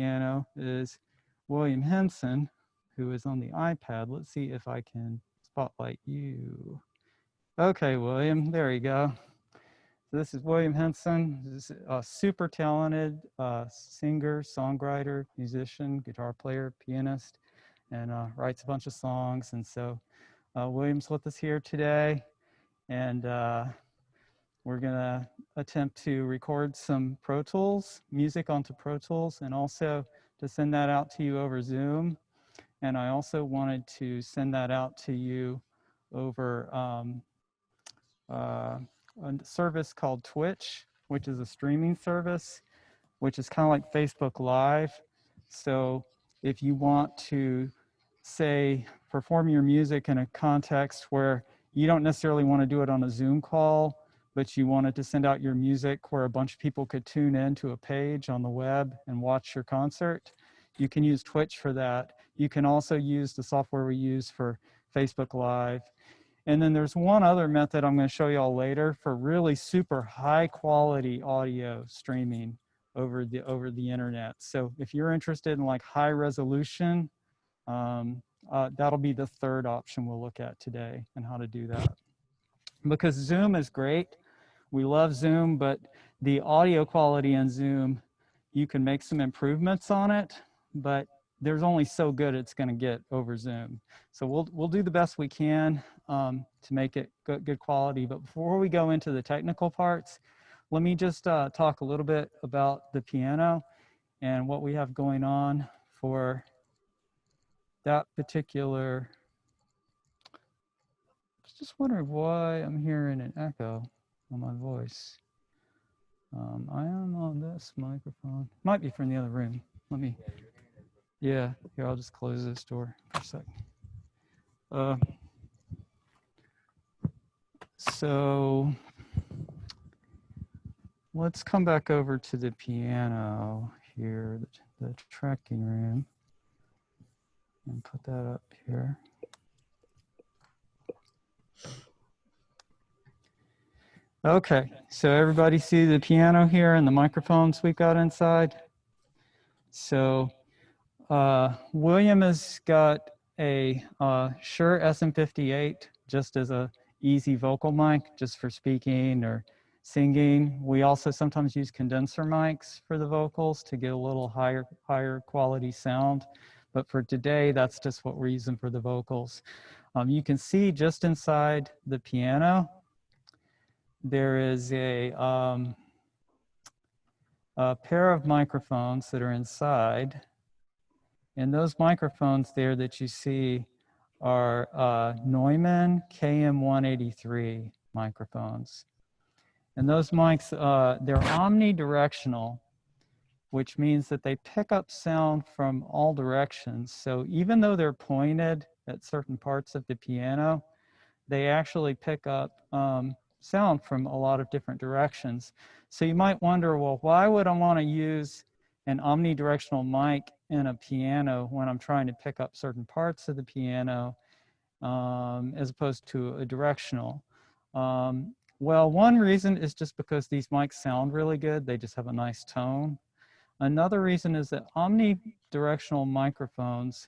piano is William Henson, who is on the iPad. Let's see if I can spotlight you. Okay, William, there you go. So this is William Henson. This is a super talented singer, songwriter, musician, guitar player, pianist, and writes a bunch of songs. And so William's with us here today, and we're gonna attempt to record some Pro Tools, music onto Pro Tools, and also to send that out to you over Zoom. And I also wanted to send that out to you over a service called Twitch, which is a streaming service, which is kind of like Facebook Live. So if you want to, say, perform your music in a context where you don't necessarily want to do it on a Zoom call, but you wanted to send out your music where a bunch of people could tune in to a page on the web and watch your concert, you can use Twitch for that. You can also use the software we use for Facebook Live. And then there's one other method I'm going to show you all later for really super high quality audio streaming over the internet. So if you're interested in like high resolution, that'll be the third option we'll look at today and how to do that. Because Zoom is great. We love Zoom, but the audio quality in Zoom, you can make some improvements on it, but there's only so good it's going to get over Zoom. So we'll do the best we can to make it good quality. But before we go into the technical parts, let me just talk a little bit about the piano and what we have going on for that particular. I was just wondering why I'm hearing an echo on my voice. I am on this microphone. Might be from the other room. Let me. Yeah, here, I'll just close this door for a second. So let's come back over to the piano here, the tracking room, and put that up here. Okay, so everybody see the piano here and the microphones we've got inside? So William has got a Shure SM58 just as a easy vocal mic, just for speaking or singing. We also sometimes use condenser mics for the vocals to get a little higher quality sound. But for today, that's just what we're using for the vocals. You can see just inside the piano, there is a pair of microphones that are inside. And those microphones there that you see are Neumann KM183 microphones. And those mics, they're omnidirectional, which means that they pick up sound from all directions. So even though they're pointed at certain parts of the piano, they actually pick up sound from a lot of different directions. So you might wonder, well, why would I want to use an omnidirectional mic in a piano when I'm trying to pick up certain parts of the piano as opposed to a directional? Well, one reason is just because these mics sound really good. They just have a nice tone. Another reason is that omnidirectional microphones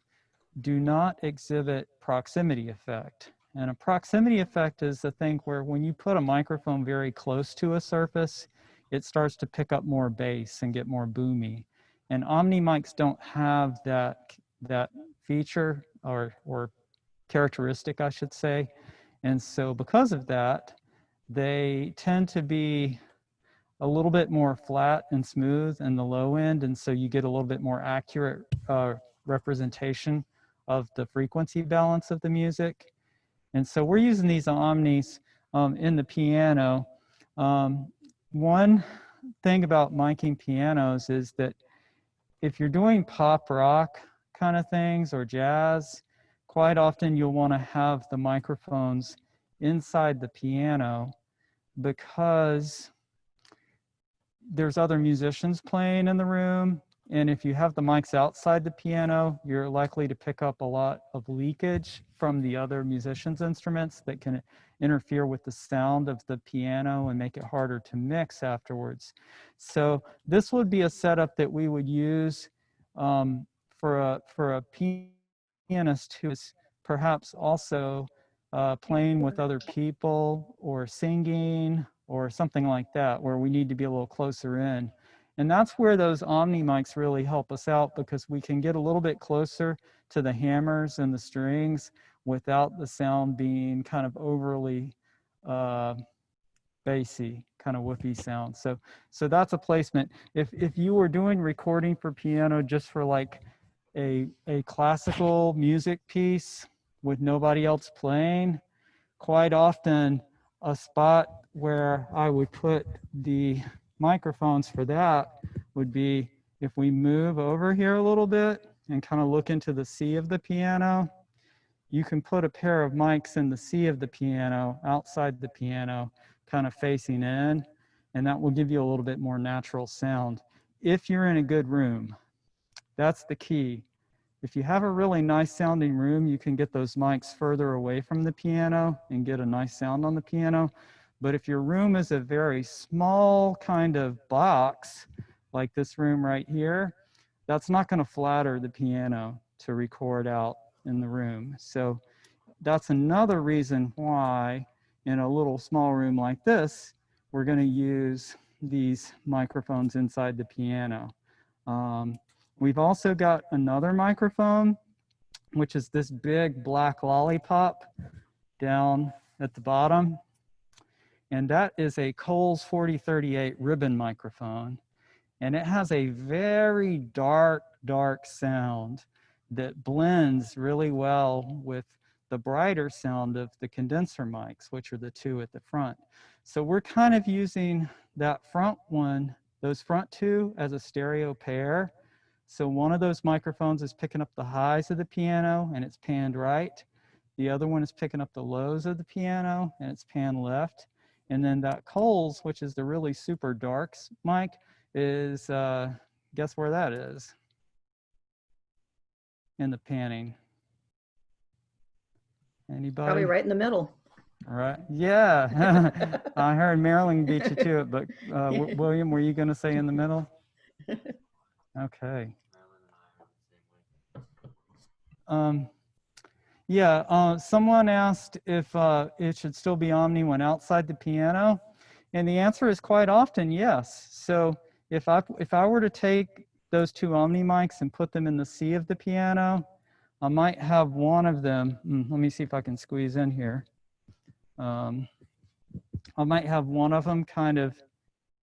do not exhibit proximity effect. And a proximity effect is the thing where when you put a microphone very close to a surface, it starts to pick up more bass and get more boomy. And Omni mics don't have that feature or characteristic, I should say. And so because of that, they tend to be a little bit more flat and smooth in the low end. And so you get a little bit more accurate representation of the frequency balance of the music. And so we're using these Omnis in the piano. One thing about miking pianos is that if you're doing pop rock kind of things or jazz, quite often you'll want to have the microphones inside the piano because there's other musicians playing in the room. And if you have the mics outside the piano, you're likely to pick up a lot of leakage from the other musicians' instruments that can interfere with the sound of the piano and make it harder to mix afterwards. So this would be a setup that we would use for a pianist who is perhaps also playing with other people or singing or something like that, where we need to be a little closer in. And that's where those Omni mics really help us out, because we can get a little bit closer to the hammers and the strings without the sound being kind of overly bassy, kind of whoopy sound. So that's a placement. If you were doing recording for piano just for like a classical music piece with nobody else playing, quite often a spot where I would put the microphones for that would be if we move over here a little bit and kind of look into the C of the piano. You can put a pair of mics in the C of the piano, outside the piano, kind of facing in, and that will give you a little bit more natural sound if you're in a good room. That's the key. If you have a really nice sounding room, you can get those mics further away from the piano and get a nice sound on the piano. But if your room is a very small kind of box, like this room right here, that's not going to flatter the piano to record out in the room. So that's another reason why in a little small room like this, we're going to use these microphones inside the piano. We've also got another microphone, which is this big black lollipop down at the bottom. And that is a Coles 4038 ribbon microphone. And it has a very dark, dark sound that blends really well with the brighter sound of the condenser mics, which are the two at the front. So we're kind of using that front one, those front two, as a stereo pair. So one of those microphones is picking up the highs of the piano and it's panned right. The other one is picking up the lows of the piano and it's panned left. And then that Coles, which is the really super dark mic, is, guess where that is in the panning? Anybody? Probably right in the middle. Right. Yeah. I heard Marilyn beat you to it, but William, were you going to say in the middle? Okay. Yeah, someone asked if it should still be Omni when outside the piano, and the answer is quite often yes. So if I were to take those two Omni mics and put them in the C of the piano, I might have one of them. Let me see if I can squeeze in here. I might have one of them kind of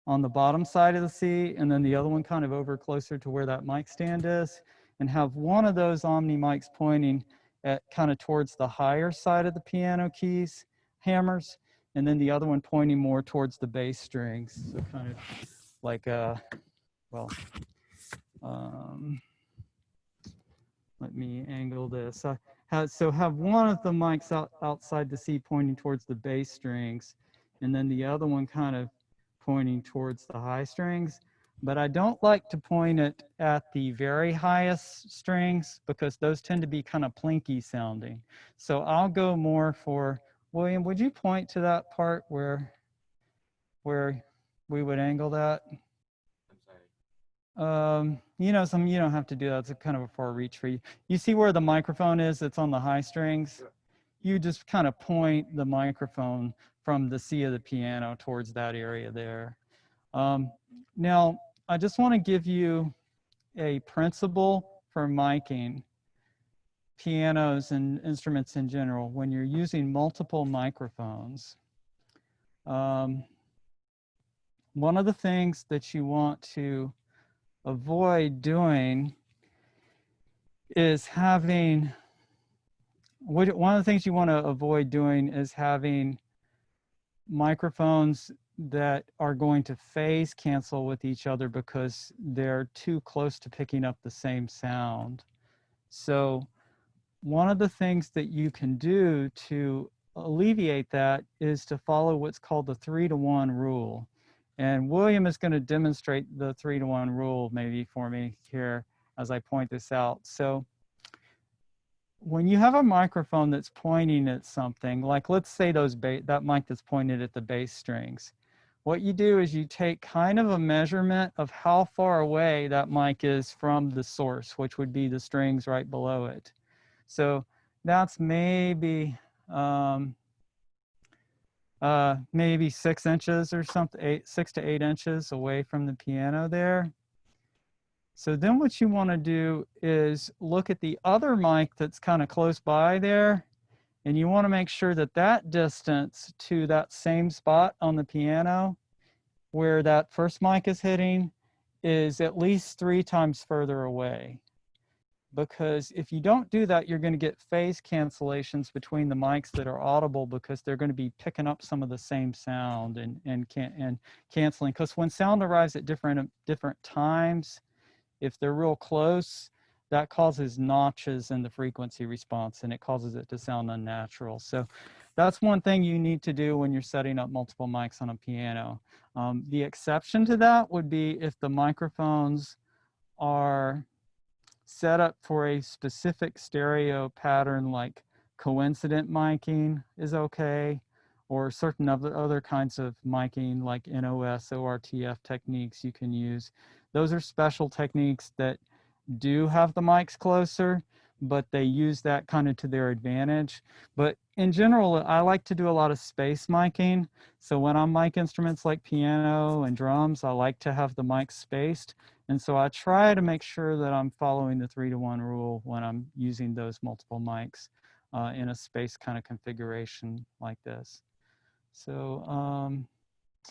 on the bottom side of the C, and then the other one kind of over closer to where that mic stand is, and have one of those Omni mics pointing at kind of towards the higher side of the piano keys, hammers, and then the other one pointing more towards the bass strings. So kind of like, well, let me angle this. So have one of the mics outside the C pointing towards the bass strings, and then the other one kind of pointing towards the high strings. But I don't like to point it at the very highest strings because those tend to be kind of plinky sounding. So I'll go more for, William, would you point to that part where we would angle that? I'm sorry. You know, you don't have to do that. It's a kind of a far reach for you. You see where the microphone is? It's on the high strings. You just kind of point the microphone from the C of the piano towards that area there. Now, I just want to give you a principle for miking pianos and instruments in general. When you're using multiple microphones, one of the things that you want to avoid doing is having, one of the things you want to avoid doing is having microphones that are going to phase cancel with each other because they're too close to picking up the same sound. So one of the things that you can do to alleviate that is to follow what's called the 3-to-1 rule. And William is going to demonstrate the 3-to-1 rule maybe for me here as I point this out. So when you have a microphone that's pointing at something, like let's say that mic that's pointed at the bass strings, what you do is you take kind of a measurement of how far away that mic is from the source, which would be the strings right below it. So that's maybe maybe 6 inches or something, 6 to 8 inches away from the piano there. So then what you want to do is look at the other mic that's kind of close by there, and you want to make sure that that distance to that same spot on the piano where that first mic is hitting is at least 3 times further away. Because if you don't do that, you're going to get phase cancellations between the mics that are audible, because they're going to be picking up some of the same sound and canceling. Because when sound arrives at different times, if they're real close, that causes notches in the frequency response, and it causes it to sound unnatural. So that's one thing you need to do when you're setting up multiple mics on a piano. The exception to that would be if the microphones are set up for a specific stereo pattern, like coincident miking is okay, or certain other kinds of miking like NOS, ORTF techniques you can use. Those are special techniques that do have the mics closer, but they use that kind of to their advantage. But in general, I like to do a lot of space miking. So when I'm mic instruments like piano and drums, I like to have the mics spaced. And so I try to make sure that I'm following the 3-to-1 rule when I'm using those multiple mics in a space kind of configuration like this. So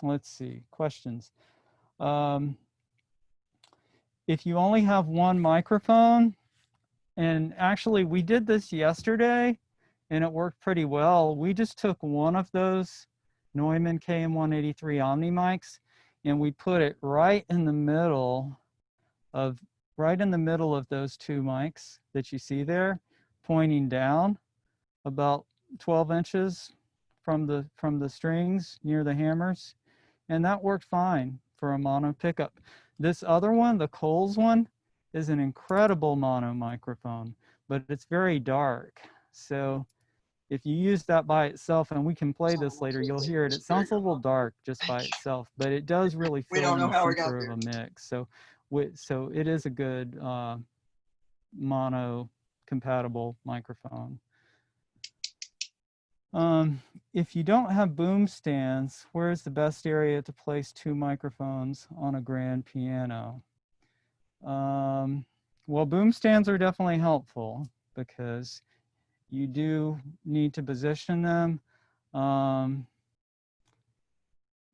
let's see, questions. If you only have one microphone, and actually we did this yesterday and it worked pretty well. We just took one of those Neumann KM183 Omni mics and we put it right in the middle of those 2 mics that you see there, pointing down about 12 inches from the strings near the hammers, and that worked fine for a mono pickup. This other one, the Coles one, is an incredible mono microphone, but it's very dark. So if you use that by itself, and we can play this later, you'll hear it. It sounds a little dark just by itself, but it does really fill in the center of a mix. So it is a good mono compatible microphone. If you don't have boom stands, where is the best area to place 2 microphones on a grand piano? Well, boom stands are definitely helpful because you do need to position them.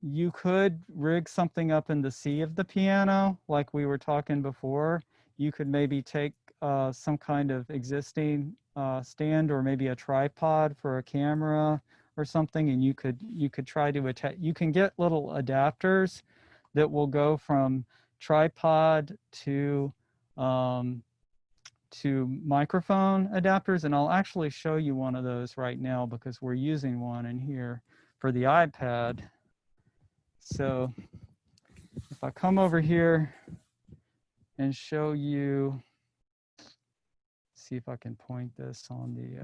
You could rig something up in the C of the piano, like we were talking before. You could maybe take some kind of existing stand, or maybe a tripod for a camera or something, and you could try to attach. You can get little adapters that will go from tripod to microphone adapters, and I'll actually show you one of those right now because we're using one in here for the iPad. So if I come over here and show you, see if I can point this on the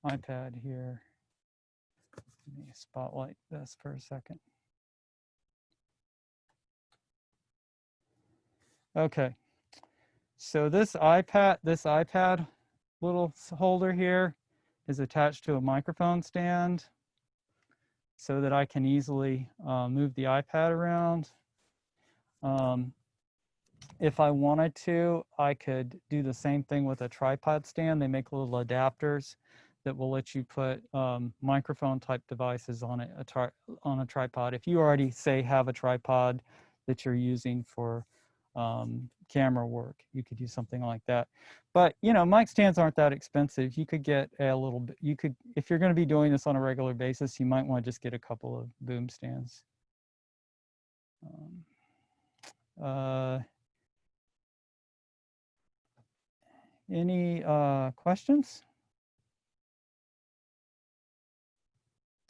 iPad here. Let me spotlight this for a second. Okay, so this iPad little holder here is attached to a microphone stand so that I can easily move the iPad around. If I wanted to, I could do the same thing with a tripod stand. They make little adapters that will let you put microphone type devices on a tripod. If you already, say, have a tripod that you're using for camera work, you could use something like that. But you know, mic stands aren't that expensive. You could get a little bit, if you're going to be doing this on a regular basis, you might want to just get a couple of boom stands. Any questions?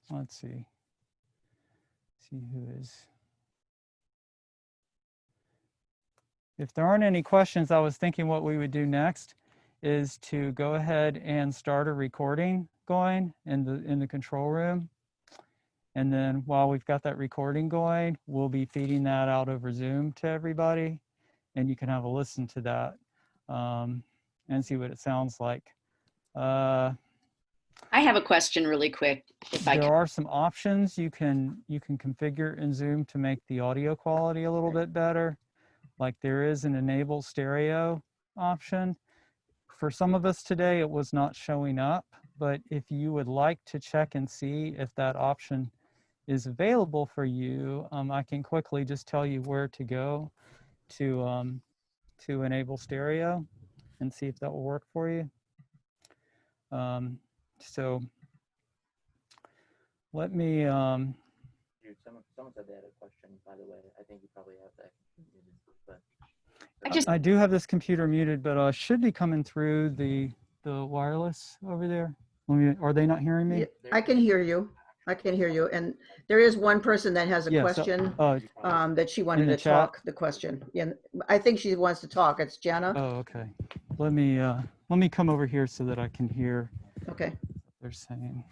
Let's see who is. If there aren't any questions, I was thinking what we would do next is to go ahead and start a recording going in the control room. And then while we've got that recording going, we'll be feeding that out over Zoom to everybody. And you can have a listen to that and see what it sounds like. I have a question really quick, if I There can. are some options you can configure in Zoom to make the audio quality a little bit better. Like there is an enable stereo option. For some of us today, it was not showing up, but if you would like to check and see if that option is available for you, I can quickly just tell you where to go to enable stereo and see if that will work for you. So let me. Jude, someone said they had a question, by the way. I think you probably have that muted, but I do have this computer muted, but should be coming through the wireless over there. Are they not hearing me? Yeah, I can hear you. I can hear you. And there is one person that has a Yes, question oh, that she wanted in the to chat? talk the question. Yeah, I think she wants to talk. It's Jenna. Oh, okay. Let me come over here so that I can hear Okay. what they're saying.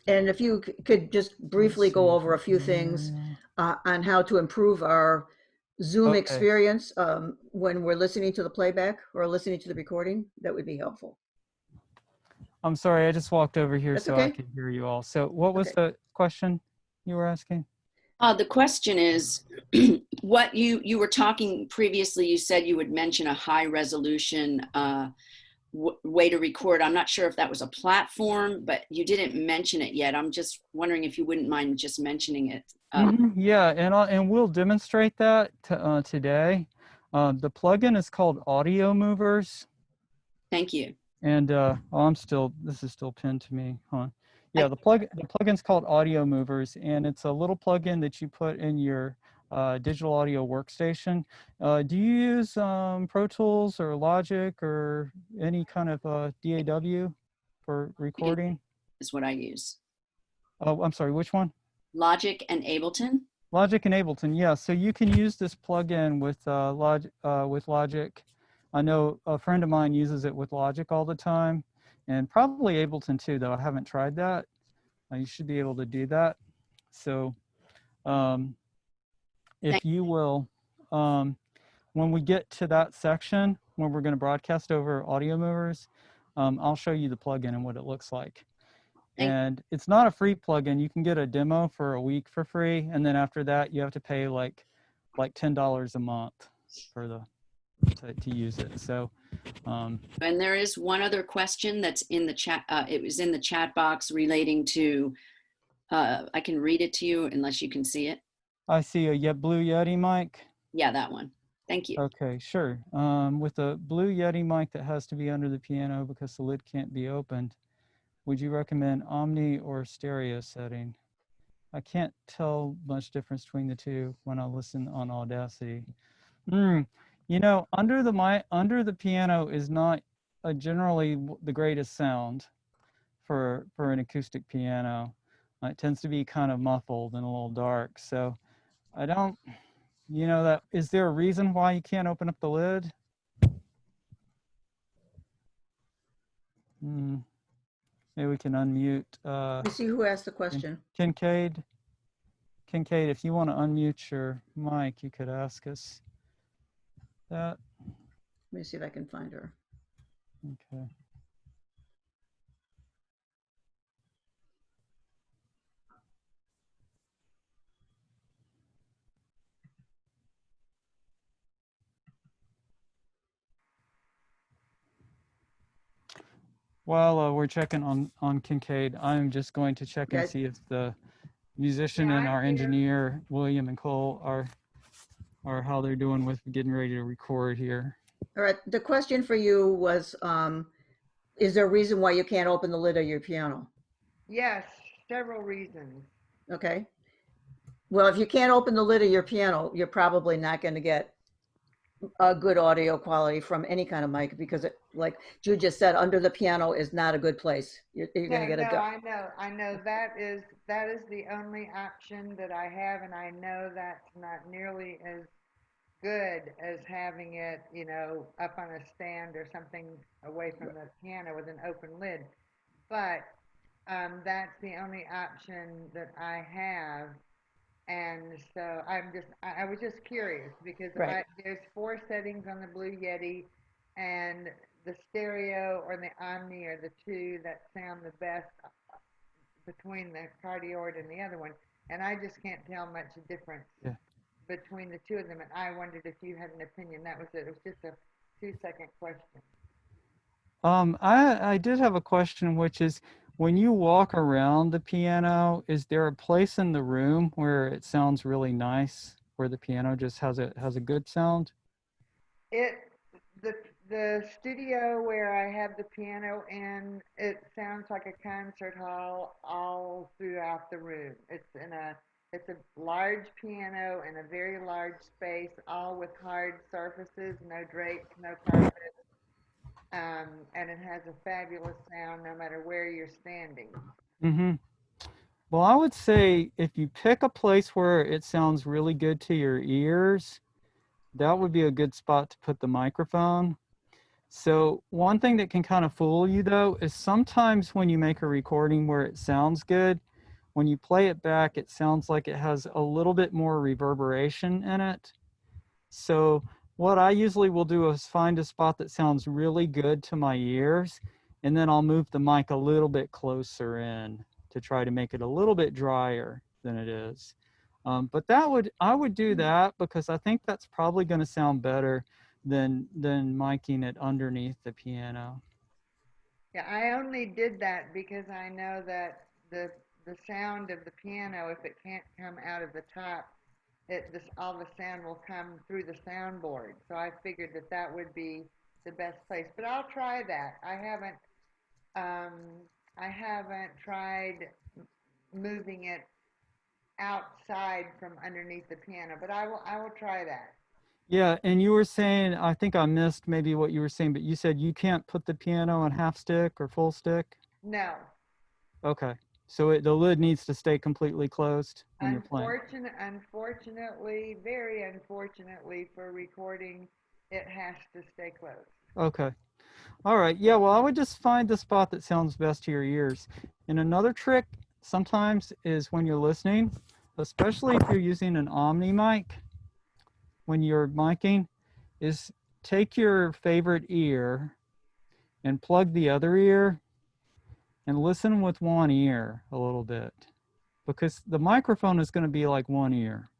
And if you could just briefly Let's go see. over a few things on how to improve our Zoom Okay. experience when we're listening to the playback or listening to the recording, that would be helpful. I'm sorry, I just walked over here That's so I okay. could hear you all. So what was Okay. the question you were asking? The question is, what you were talking previously, you said you would mention a high resolution way to record. I'm not sure if that was a platform, but you didn't mention it yet. I'm just wondering if you wouldn't mind just mentioning it. Yeah, and we'll demonstrate that today. The plugin is called Audio Movers. Thank you. And this is still pinned to me, huh? Yeah, the plugin's called Audio Movers, and it's a little plugin that you put in your digital audio workstation. Do you use Pro Tools or Logic or any kind of DAW for recording? Is what I use. Oh, I'm sorry, which one? Logic and Ableton. Logic and Ableton, yeah. So you can use this plugin with Logic. I know a friend of mine uses it with Logic all the time, and probably Ableton too, though I haven't tried that. You should be able to do that. So if you will, when we get to that section, when we're going to broadcast over Audio Movers, I'll show you the plugin and what it looks like. And it's not a free plugin. You can get a demo for a week for free, and then after that, you have to pay like $10 a month for to use it. So, and there is one other question that's in the chat. It was in the chat box relating to. I can read it to you unless you can see it. I see a Blue Yeti mic. Yeah, that one. Thank you. Okay, sure. With a Blue Yeti mic that has to be under the piano because the lid can't be opened, would you recommend Omni or stereo setting? I can't tell much difference between the two when I listen on Audacity. You know, under the piano is not generally the greatest sound for an acoustic piano. It tends to be kind of muffled and a little dark. So I don't, you know, that is there a reason why you can't open up the lid? Maybe we can unmute. Let's see who asked the question. Kincaid, if you want to unmute your mic, you could ask us that. Let me see if I can find her. Okay. While we're checking on Kincaid, I'm just going to check and see if the musician and our engineer, William and Cole, are how they're doing with getting ready to record here. All right, the question for you was, is there a reason why you can't open the lid of your piano? Yes, several reasons. Okay. Well, if you can't open the lid of your piano, you're probably not going to get a good audio quality from any kind of mic because it, like Jude just said, under the piano is not a good place. You're going to get I know that is the only option that I have, and I know that's not nearly as good as having it, you know, up on a stand or something away from the piano with an open lid. but that's the only option that I have. And so I was just curious because Right. there's 4 settings on the Blue Yeti, and the stereo or the Omni are the two that sound the best between the cardioid and the other one. And I just can't tell much difference Yeah. between the two of them. And I wondered if you had an opinion. That was it. It was just a 2-second question. I did have a question, which is when you walk around the piano, is there a place in the room where it sounds really nice, where the piano just has a good sound? It the the studio where I have the piano in, it sounds like a concert hall all throughout the room. It's a large piano in a very large space, all with hard surfaces, no drapes, no carpet, and it has a fabulous sound no matter where you're standing. Mm-hmm. Well, I would say if you pick a place where it sounds really good to your ears, that would be a good spot to put the microphone. So one thing that can kind of fool you though is sometimes when you make a recording where it sounds good, when you play it back, it sounds like it has a little bit more reverberation in it. So what I usually will do is find a spot that sounds really good to my ears, and then I'll move the mic a little bit closer in to try to make it a little bit drier than it is. But I would do that because I think that's probably going to sound better than miking it underneath the piano. Yeah, I only did that because I know that the sound of the piano, if it can't come out of the top, all the sound will come through the soundboard. So I figured that that would be the best place. But I'll try that. Um, I haven't tried moving it outside from underneath the piano, but I will try that. Yeah, and you were saying, I think I missed maybe what you were saying, but you said you can't put the piano on half stick or full stick? No, Okay, so the lid needs to stay completely closed when you're playing. unfortunately, very unfortunately for recording, it has to stay closed. Okay. All right. Yeah, well, I would just find the spot that sounds best to your ears. And another trick sometimes is when you're listening, especially if you're using an Omni mic, when you're miking, is take your favorite ear and plug the other ear and listen with one ear a little bit because the microphone is going to be like one ear.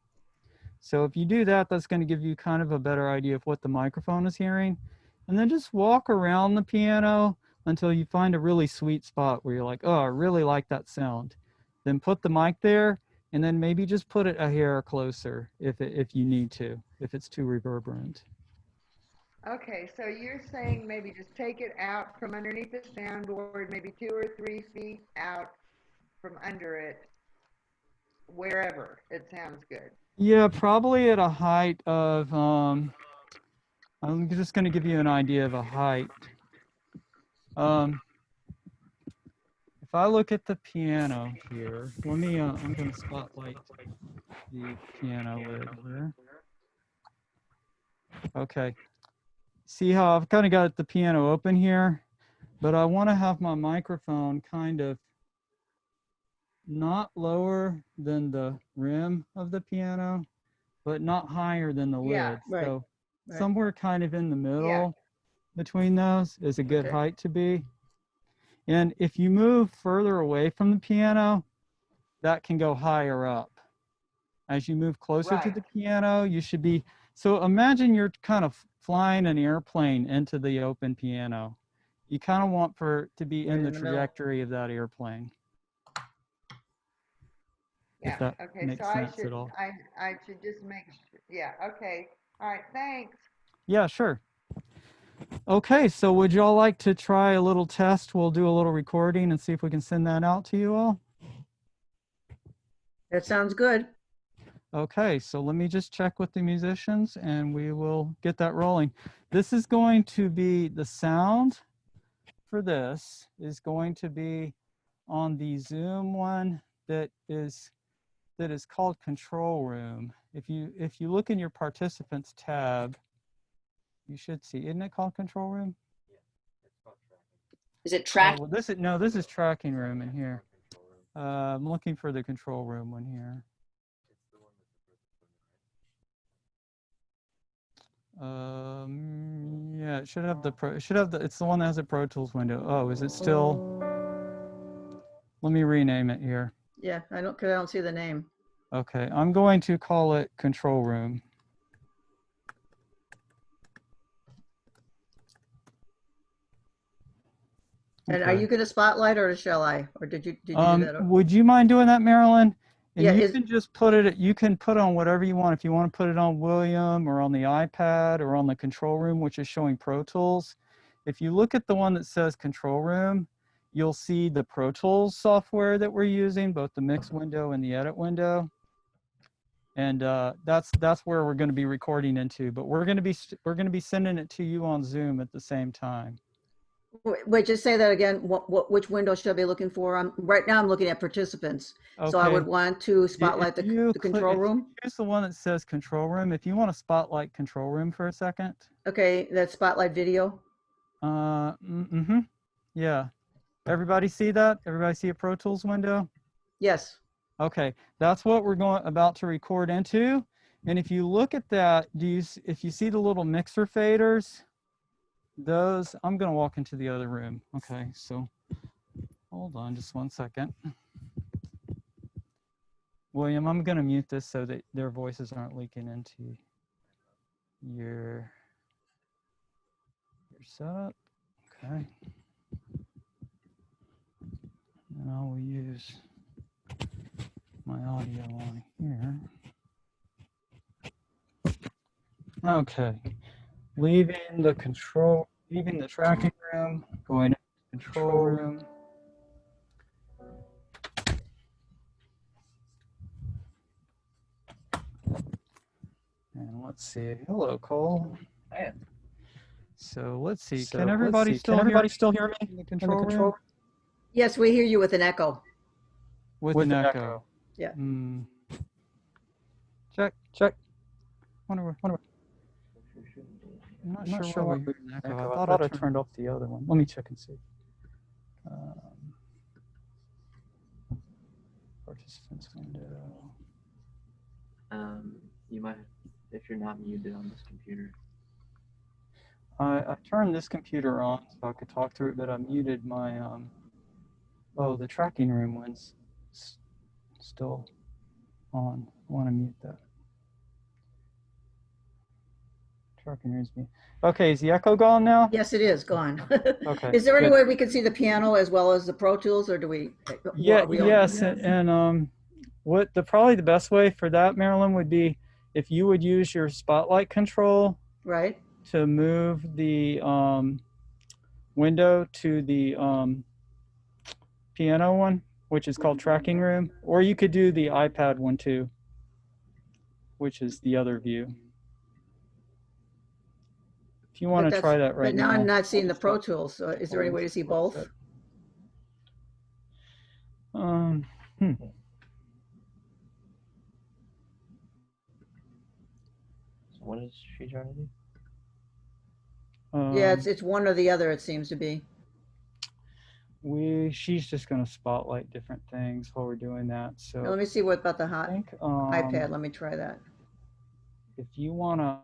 So if you do that, that's going to give you kind of a better idea of what the microphone is hearing. And then just walk around the piano until you find a really sweet spot where you're like, oh, I really like that sound. Then put the mic there and then maybe just put it a hair closer if you need to, if it's too reverberant. Okay, so you're saying maybe just take it out from underneath the soundboard, maybe 2 or 3 feet out from under it, wherever it sounds good. Yeah, probably at a height of, I'm just going to give you an idea of a height. If I look at the piano here, I'm going to spotlight the piano lid here. Okay. See how I've kind of got the piano open here, but I want to have my microphone kind of not lower than the rim of the piano, but not higher than the Yeah, lid. Right. So Right. somewhere kind of in the yeah, middle between those is a good Okay. height to be. And if you move further away from the piano, that can go higher up. As you move closer to right. the piano, you should be, so imagine you're kind of flying an airplane into the open piano. You kind of want for it to be Right in the in the middle. trajectory of that airplane, if Yeah, that okay, so makes sense at all. I should just make, yeah, okay. All right, thanks. Yeah, sure. Okay, so would y'all like to try a little test? We'll do a little recording and see if we can send that out to you all. That sounds good. Okay, so let me just check with the musicians and we will get that rolling. This is going to be the sound for this is going to be on the Zoom one that is called Control Room. If you look in your participants tab, you should see, isn't it called Control Room? Yeah, it's called tracking. Is it track? Well, this is tracking room in here. I'm looking for the control room one here. Yeah, it should have it's the one that has a Pro Tools window. Oh, is it still? Let me rename it here. Yeah, I don't see the name. Okay, I'm going to call it control room. And are you going to spotlight or shall I? Or did you do that? Would you mind doing that, Marilyn? And Yeah, you can just put it, you can put on whatever you want. If you want to put it on William or on the iPad or on the control room, which is showing Pro Tools. If you look at the one that says control room, you'll see the Pro Tools software that we're using, both the mix window and the edit window. And that's where we're going to be recording into, but we're going to be sending it to you on Zoom at the same time. Wait, just say that again. Which window should I be looking for? Right now I'm looking at participants. Okay. So I would want to spotlight the control room. Here's the one that says control room. If you want to spotlight control room for a second. Okay, that's spotlight video. Yeah. Everybody see that? Everybody see a Pro Tools window? Yes. Okay, that's what we're about to record into. And if you look at that, if you see the little mixer faders, those, I'm going to walk into the other room. Okay, so hold on just one second. William, I'm going to mute this so that their voices aren't leaking into your setup. Okay. And I will use my audio on here. Okay. Leaving the tracking room, going into the control room. And let's see. Hello, Cole. Hi. So let's see. Can everybody still hear me in the control room? Yes, we hear you with an echo. With an echo. Yeah. Check. Wonder. I'm not sure why we heard an echo. I thought I turned off the other one. Let me check and see. Participants window. You might, if you're not muted on this computer. I turned this computer on so I could talk through it, but I muted my, the tracking room one's still on. I want to mute that. Tracking room's me. Okay, is the echo gone now? Yes, it is gone. Okay. Is there any way we can see the piano as well as the Pro Tools, or do we? Yes, and probably the best way for that, Marilyn, would be if you would use your spotlight control. Right. To move the window to the piano one, which is called tracking room, or you could do the iPad one too, which is the other view. If you want to try that right now. But now I'm not seeing the Pro Tools. So is there any way to see both? So what is she trying to do? Yeah, it's one or the other, it seems to be. She's just going to spotlight different things while we're doing that. So now, let me see what about the iPad. Let me try that. If you want to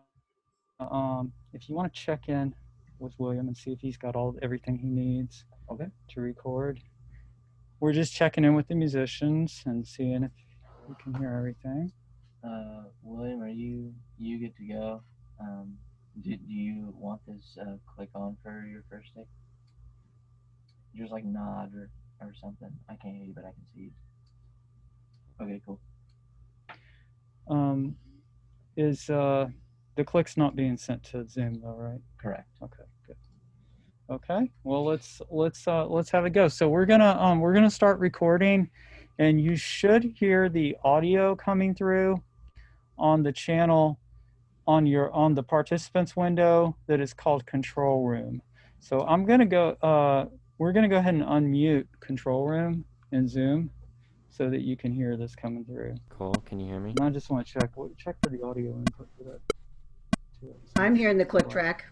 check in with William and see if he's got everything he needs to record. We're just checking in with the musicians and seeing if we can hear everything. William, are you good to go? Do you want this click on for your first take? Just like nod or something. I can't hear you, but I can see you. Okay, cool. Is the click's not being sent to Zoom though, right? Correct. Okay, good. Okay, well let's have it go. So we're gonna start recording, and you should hear the audio coming through on the channel on the participants window that is called control room. So I'm gonna go. We're gonna go ahead and unmute control room in Zoom so that you can hear this coming through. Cool. Can you hear me? And I just want to check for the audio input for that too. I'm hearing the click track.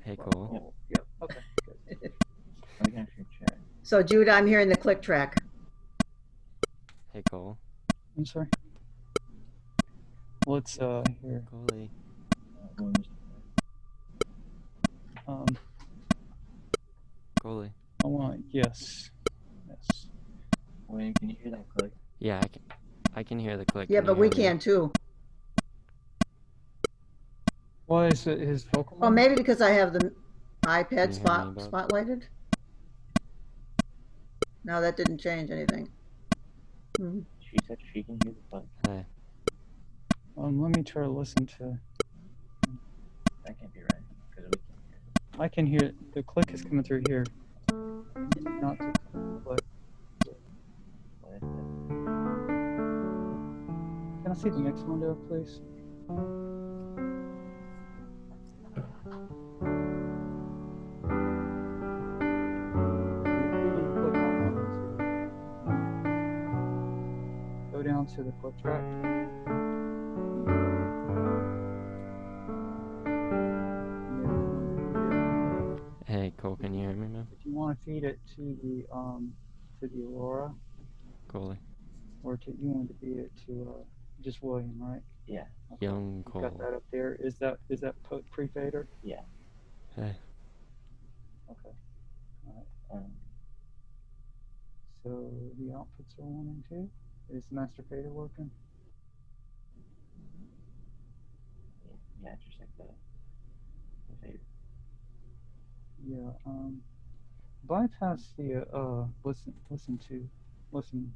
Hey, cool. Yep. Okay. Good. So Jude, I'm hearing the click track. Hey, Cole. I'm sorry. Let's here. Coley. William, just- Coley. I want yes. William, can you hear that click? Yeah, I can hear the click. Yeah, Can but you we hear me? can too. Why is it his vocal? Well, maybe because I have the Can iPad you hear me, Bob? spotlighted. No, that didn't change anything. Mhm. She said she can hear the click. Hey. Let me try to listen to. That can't be right because we can't hear it. I can hear the click is coming through here. Not the click. What is it? Can I see the next window, please? Go down to the click track. Hey, Cole, can you hear me, man? If you want to feed it to the Aurora, Coley. or you want to feed it to just William, right? Yeah. Okay. Young You've Cole. got that up there. Is that pre-fader? Yeah. Hey. Okay. Um, So the outputs are 1 and 2. Is master fader working? yeah, just like the fader. Yeah. Bypass the listen.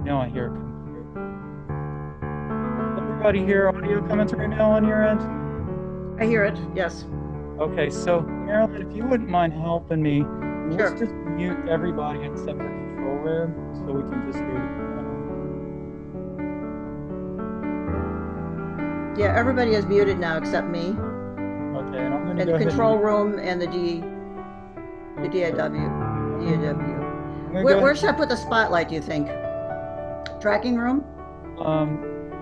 Now I hear it coming through. Everybody hear audio coming through now on your end? I hear it. Yes. Okay, so Marilyn, if you wouldn't mind helping me, let's Sure. just mute everybody in separate control room so we can just hear the Yeah, everybody is muted now except me. Okay, and I'm going to And go the ahead control and room and the DAW. Where should I put the spotlight, do you think? Tracking room?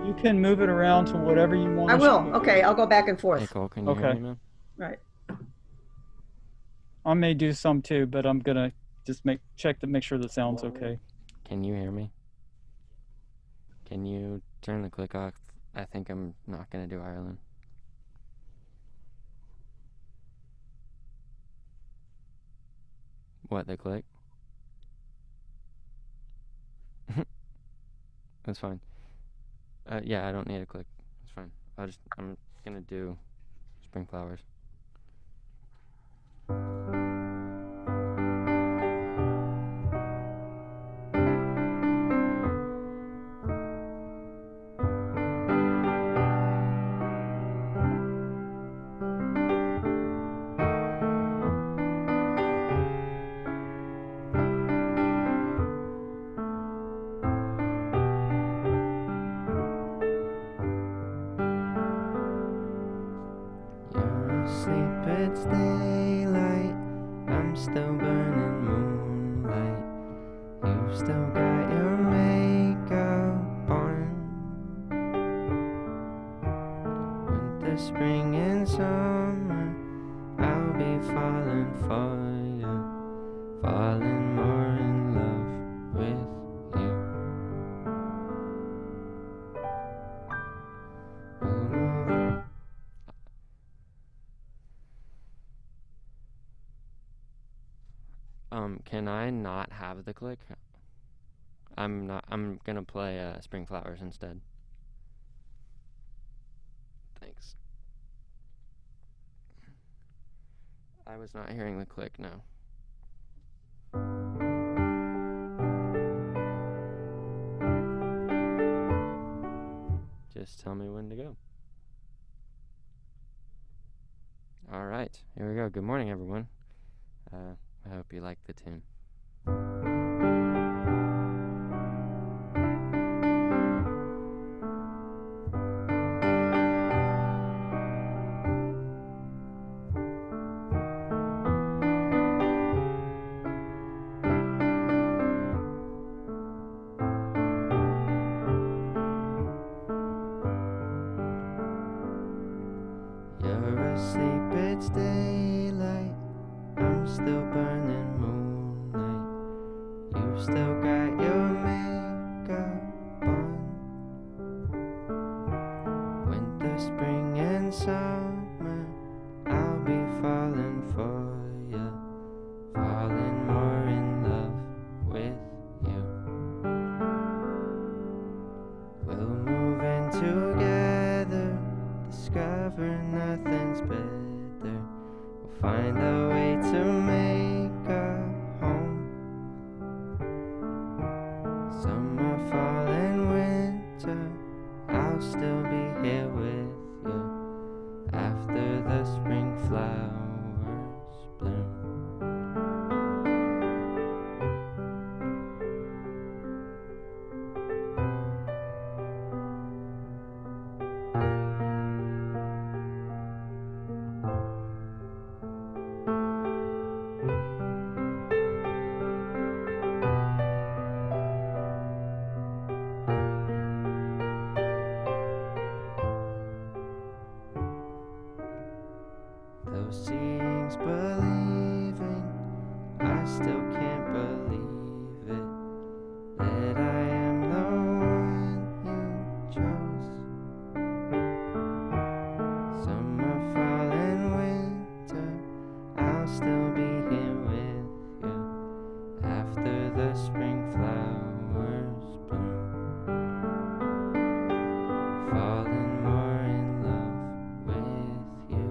you can move it around to whatever you want. I to will. shoot. Okay, I'll go back and Hey, forth. Cole, can you hear Okay. me, man? Right. I may do some too, but I'm gonna just check to make sure the sound's okay. Can you hear me? Can you turn the click off? I think I'm not gonna do Ireland. What, the click? That's fine. Yeah, I don't need a click. It's fine. I'm gonna do spring flowers. You're asleep, it's daylight. I'm still burning moonlight. You've still got your makeup on. Winter, spring, and summer, I'll be falling for you. Falling more in love with you. Can I not have the click? I'm gonna play Spring Flowers instead. Thanks. I was not hearing the click, no. Just tell me when to go. All right, here we go. Good morning, everyone. I hope you like the tune. You're asleep, it's daylight. I'm still burning moonlight. You've still got your makeup on. Winter, spring, and summer, I'll be falling for you, falling more in love with you. We'll move in together, discover nothing's better. We'll find a way to make a home. Summer, fall, and winter, I'll still be here with you after the spring flowers bloom. Though seeing's believing, I still can't believe it, that I am the one you chose. Summer, fall, and winter, I'll still be here with you after the spring flowers bloom. Falling more in love with you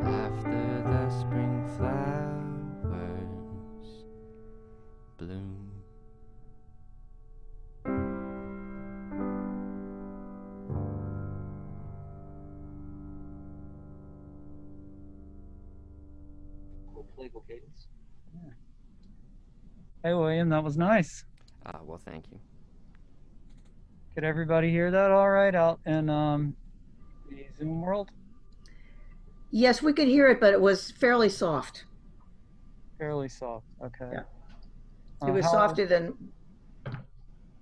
after the spring flowers bloom. Cool playful cadence. Hey, William, that was nice. Well, thank you. Could everybody hear that all right out in the Zoom world? Yes, we could hear it, but it was fairly soft. Fairly soft. Okay. Yeah. It was how- softer than,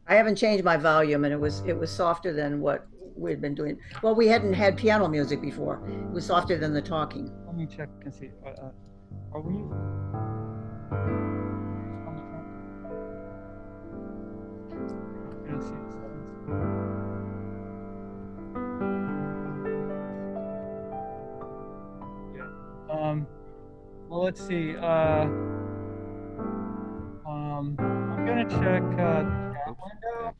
I haven't changed my volume, and it was softer than what we'd been doing. Well, we hadn't had piano music before. It was softer than the talking. Let me check and see. Are we? On the phone? I don't see the settings. Yeah. Well, let's see. I'm gonna check the chat window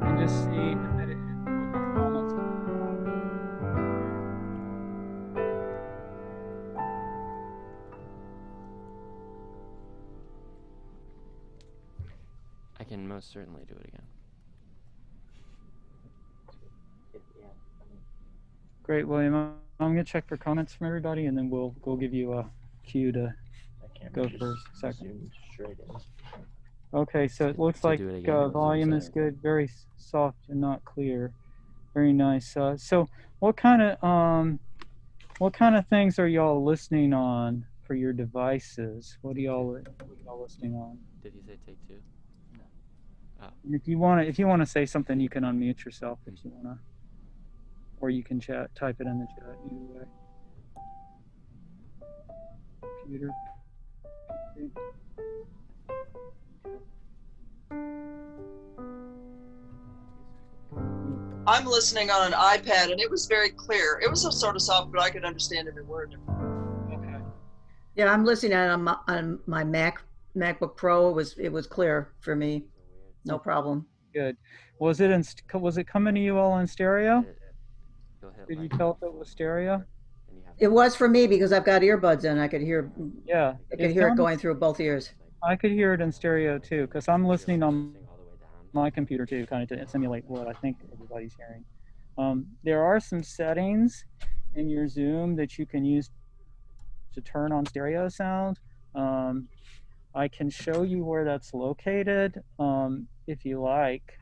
and just see if it comments. I can most certainly do it again. Yeah, I mean, Great, William. I'm gonna check for comments from everybody, and then we'll give you a cue to that camera go just for a second. zoomed straight in. Okay, so it looks To like do it again, volume zoom is in. good, very soft and not clear. Very nice. So what kind of things are y'all listening on for your devices? What are y'all listening on? Did you say take two? If you want to say something, you can unmute yourself if you want to, or you can type it in the chat. Either way. Computer. I'm listening on an iPad, and it was very clear. It was sort of soft, but I could understand every word. Okay. Yeah, I'm listening on my MacBook Pro. It was clear for me. No problem. Good. Was it coming to you all in stereo? You'll hit Did you like tell if it was stereo? and you have It was for me because I've got earbuds in. I could hear Yeah. it sounded- going through both ears. I could hear it in stereo too, because I'm listening on sing all the way down. my computer too, kind of to simulate what I think everybody's hearing. There are some settings in your Zoom that you can use to turn on stereo sound. I can show you where that's located if you like.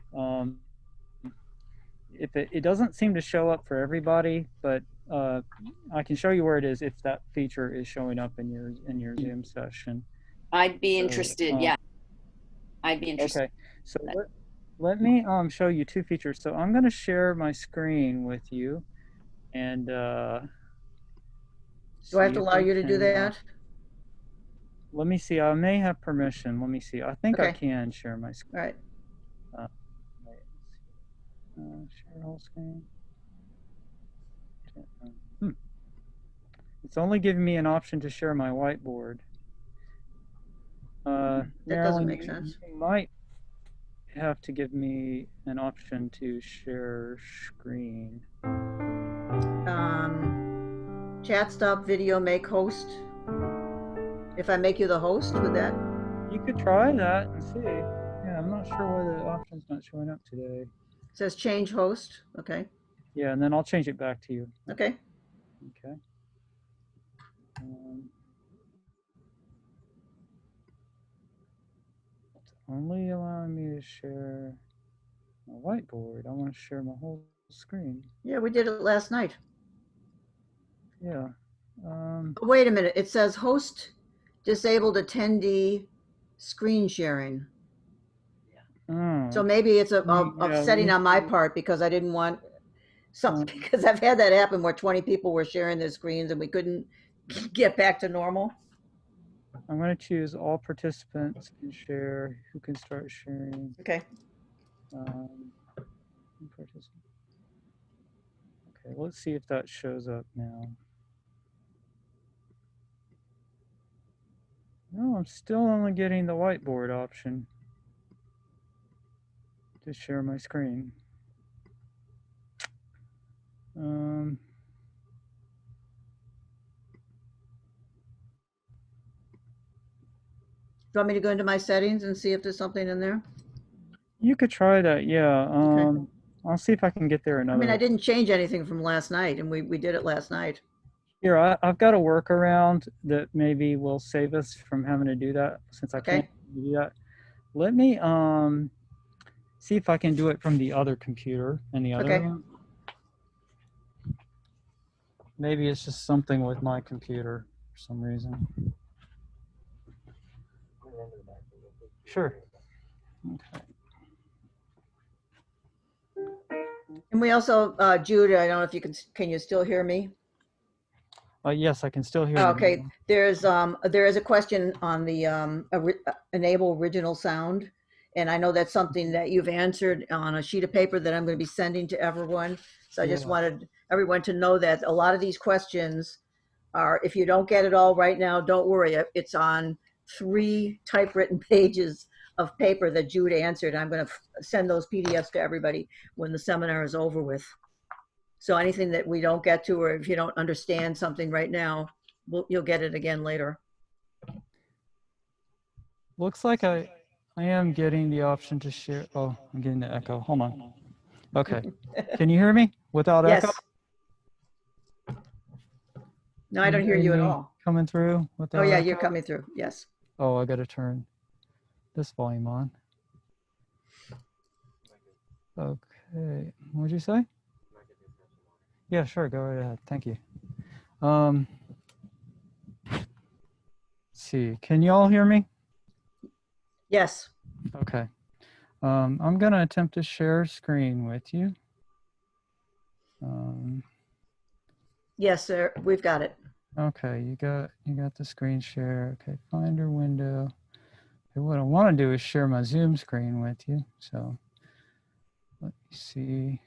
If it doesn't seem to show up for everybody, but I can show you where it is if that feature is showing up in your Zoom session. I'd be So, interested. Yeah, I'd be interested. Okay, so let me show you two features. So I'm going to share my screen with you, And Do I have see to if allow you to do can, that? let me see. I may have permission. Let me see. I think I Okay. can share my screen. All right. Wait, let's see. Share whole screen. It's only giving me an option to share my whiteboard. That doesn't Marilyn, make sense. you might have to give me an option to share screen. Chat stop video make host. If I make you the host, would that? You could try that and see. Yeah, I'm not sure why the option's not showing up today. It says change host. Okay. Yeah, and then I'll change it back to you. Okay. Okay. It's only allowing me to share my whiteboard. I want to share my whole screen. Yeah, we did it last night. Yeah. Wait a minute. It says host disabled attendee screen sharing. Oh, So maybe it's a yeah, setting on my part because I didn't want something, because I've had that happen where 20 people were sharing their screens and we couldn't get back to normal. I'm going to choose all participants can share. Who can start sharing? Okay. Okay, let's see if that shows up now. No, I'm still only getting the whiteboard option to share my screen. Do you want me to go into my settings and see if there's something in there? You could try that, yeah. Okay. I'll see if I can get there another. I mean, I didn't change anything from last night, and we did it last night. Here, I've got a workaround that maybe will save us from having to do that since I can't do that. Let me see if I can do it from the other computer and the other one. Maybe it's just something with my computer for some reason. Sure. Okay. And we also, Jude, I don't know if you can you still hear me? Yes, I can still hear you. Okay, there is a question on the enable original sound. And I know that's something that you've answered on a sheet of paper that I'm going to be sending to everyone. So I just wanted everyone to know that a lot of these questions are, if you don't get it all right now, don't worry. It's on 3 typewritten pages of paper that Jude answered. I'm going to send those PDFs to everybody when the seminar is over with. So anything that we don't get to, or if you don't understand something right now, you'll get it again later. Looks like I am getting the option to share. Oh, I'm getting the echo. Hold on. Okay. Can you hear me without echo? Yes. No, I don't hear you at all. Coming through without Oh yeah, echo? you're coming through. Yes. Oh, I got to turn this volume on. Okay. What'd you say? Yeah, sure. Go right ahead. Thank you. Let's see. Can you all hear me? Yes. Okay. I'm going to attempt to share screen with you. Yes, sir. We've got it. Okay, you got the screen share. Okay, Finder window. Okay, what I want to do is share my Zoom screen with you. So let me see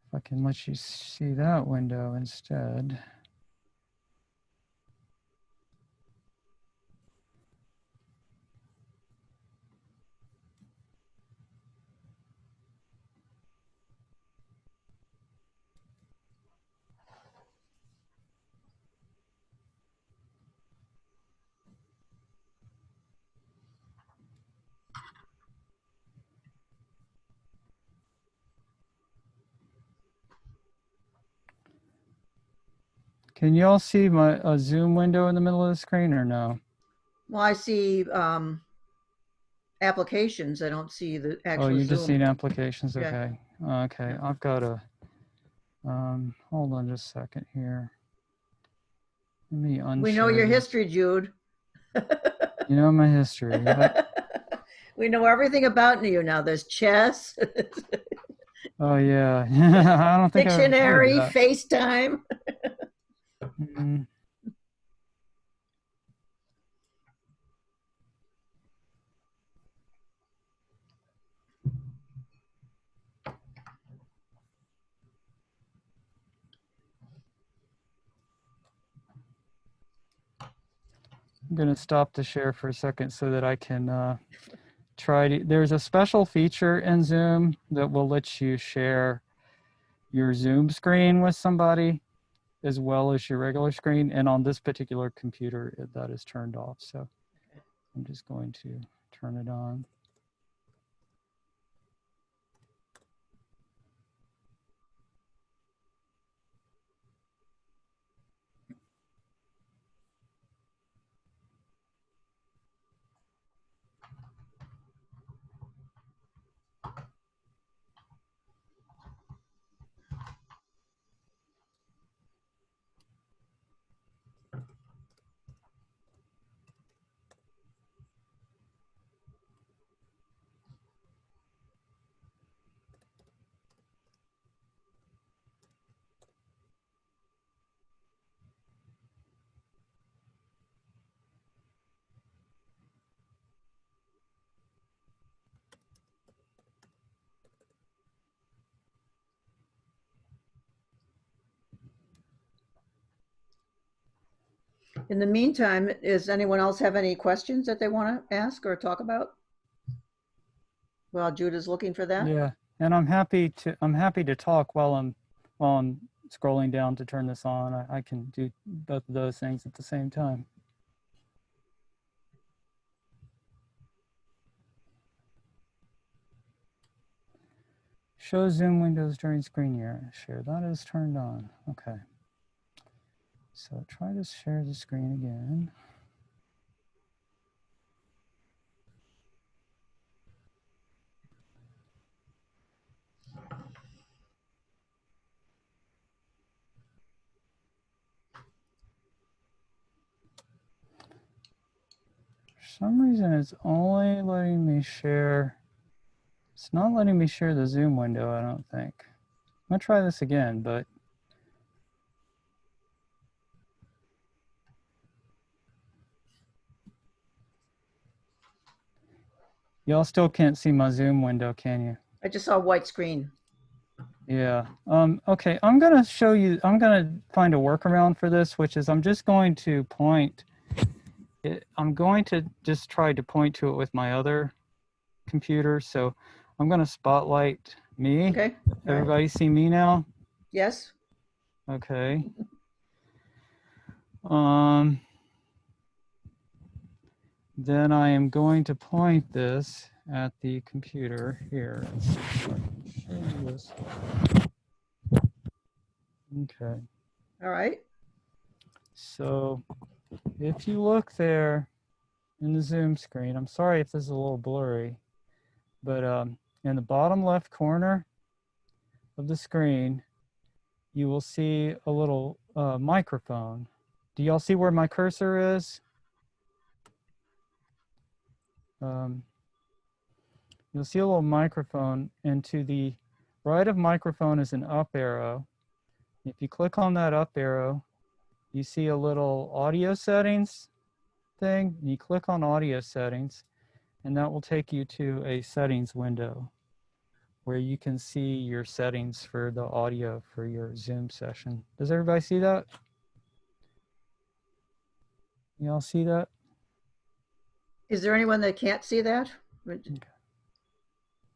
if I can let you see that window instead. Can you all see my Zoom window in the middle of the screen or no? Well, I see applications. I don't see the actual Oh, you Zoom. just seen applications? Yeah. Okay. Okay, I've got a, hold on just a second here. Let me unshare. We know your history, Jude. You know my history. Right? We know everything about you now. There's chess. Oh yeah, I don't think I've ever heard Dictionary, of that. FaceTime. Mm. I'm gonna stop the share for a second so that I can try to. There's a special feature in Zoom that will let you share your Zoom screen with somebody as well as your regular screen. And on this particular computer, that is turned off. So I'm just going to turn it on. In the meantime, does anyone else have any questions that they want to ask or talk about? Well, Jude is looking for that. Yeah, and I'm happy to talk while I'm scrolling down to turn this on. I can do both of those things at the same time. Show Zoom windows during screen share. That is turned on. Okay. So try to share the screen again. For some reason, it's only letting me share. It's not letting me share the Zoom window, I don't think. I'm gonna try this again, but y'all still can't see my Zoom window, can you? I just saw a white screen. Yeah. Okay, I'm gonna show you, I'm gonna find a workaround for this, which is I'm just going to point it, I'm going to just try to point to it with my other computer. So I'm gonna spotlight me. Okay. All right. Everybody see me now? Yes. Okay. Then I am going to point this at the computer here. Let's see if I can show you this. Okay. All right. So if you look there in the Zoom screen, I'm sorry if this is a little blurry, but in the bottom left corner of the screen, you will see a little microphone. Do y'all see where my cursor is? You'll see a little microphone, and to the right of microphone is an up arrow. If you click on that up arrow, you see a little audio settings thing. You click on audio settings, and that will take you to a settings window where you can see your settings for the audio for your Zoom session. Does everybody see that? Y'all see that? Is there anyone that can't see that? Okay.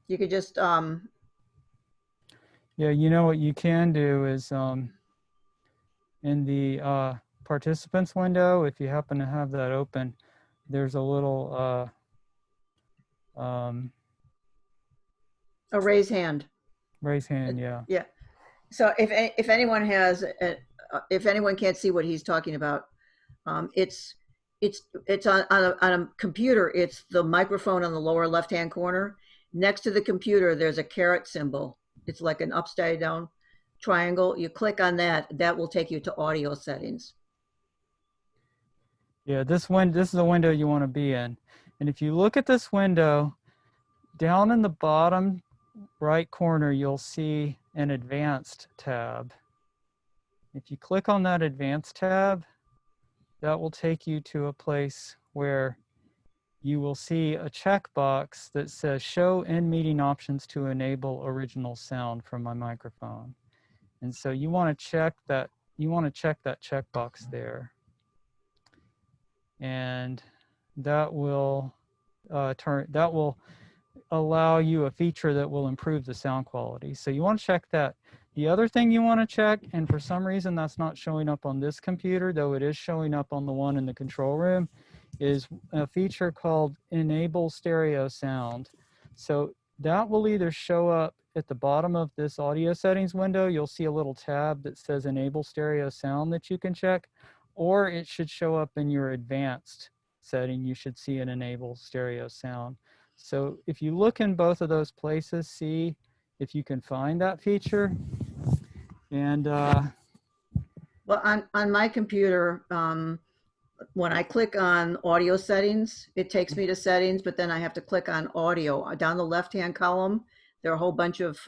You could just, Yeah, you know what you can do is in the participants window, if you happen to have that open, there's a little a raise hand. raise hand, yeah. Yeah. So if anyone has, if anyone can't see what he's talking about, it's on a computer. It's the microphone on the lower left-hand corner. Next to the computer, there's a caret symbol. It's like an upside down triangle. You click on that, that will take you to audio settings. Yeah, this is the window you want to be in. And if you look at this window, down in the bottom right corner, you'll see an advanced tab. If you click on that advanced tab, that will take you to a place where you will see a checkbox that says show in meeting options to enable original sound from my microphone. And so you want to check that checkbox there. And that will allow you a feature that will improve the sound quality. So you want to check that. The other thing you want to check, and for some reason that's not showing up on this computer, though it is showing up on the one in the control room, is a feature called Enable Stereo Sound. So that will either show up at the bottom of this audio settings window. You'll see a little tab that says Enable Stereo Sound that you can check, or it should show up in your advanced setting. You should see an Enable Stereo Sound. So if you look in both of those places, see if you can find that feature. And Well, on my computer, when I click on audio settings, it takes me to settings, but then I have to click on audio. Down the left-hand column, there are a whole bunch of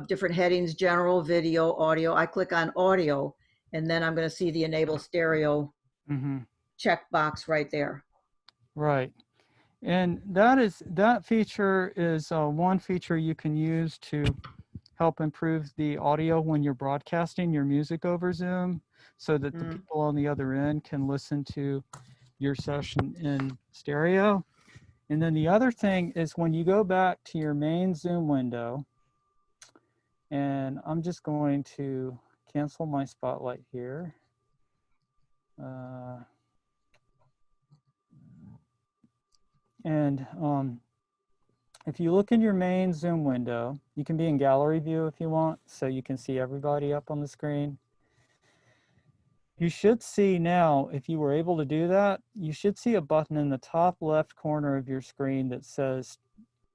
different headings: general, video, audio. I click on audio, and then I'm going to see the enable stereo checkbox right there. Right. And that feature is one feature you can use to help improve the audio when you're broadcasting your music over Zoom, so that the people on the other end can listen to your session in stereo. And then the other thing is when you go back to your main Zoom window, and I'm just going to cancel my spotlight here. If you look in your main Zoom window, you can be in gallery view if you want, so you can see everybody up on the screen. You should see now, if you were able to do that, you should see a button in the top left corner of your screen that says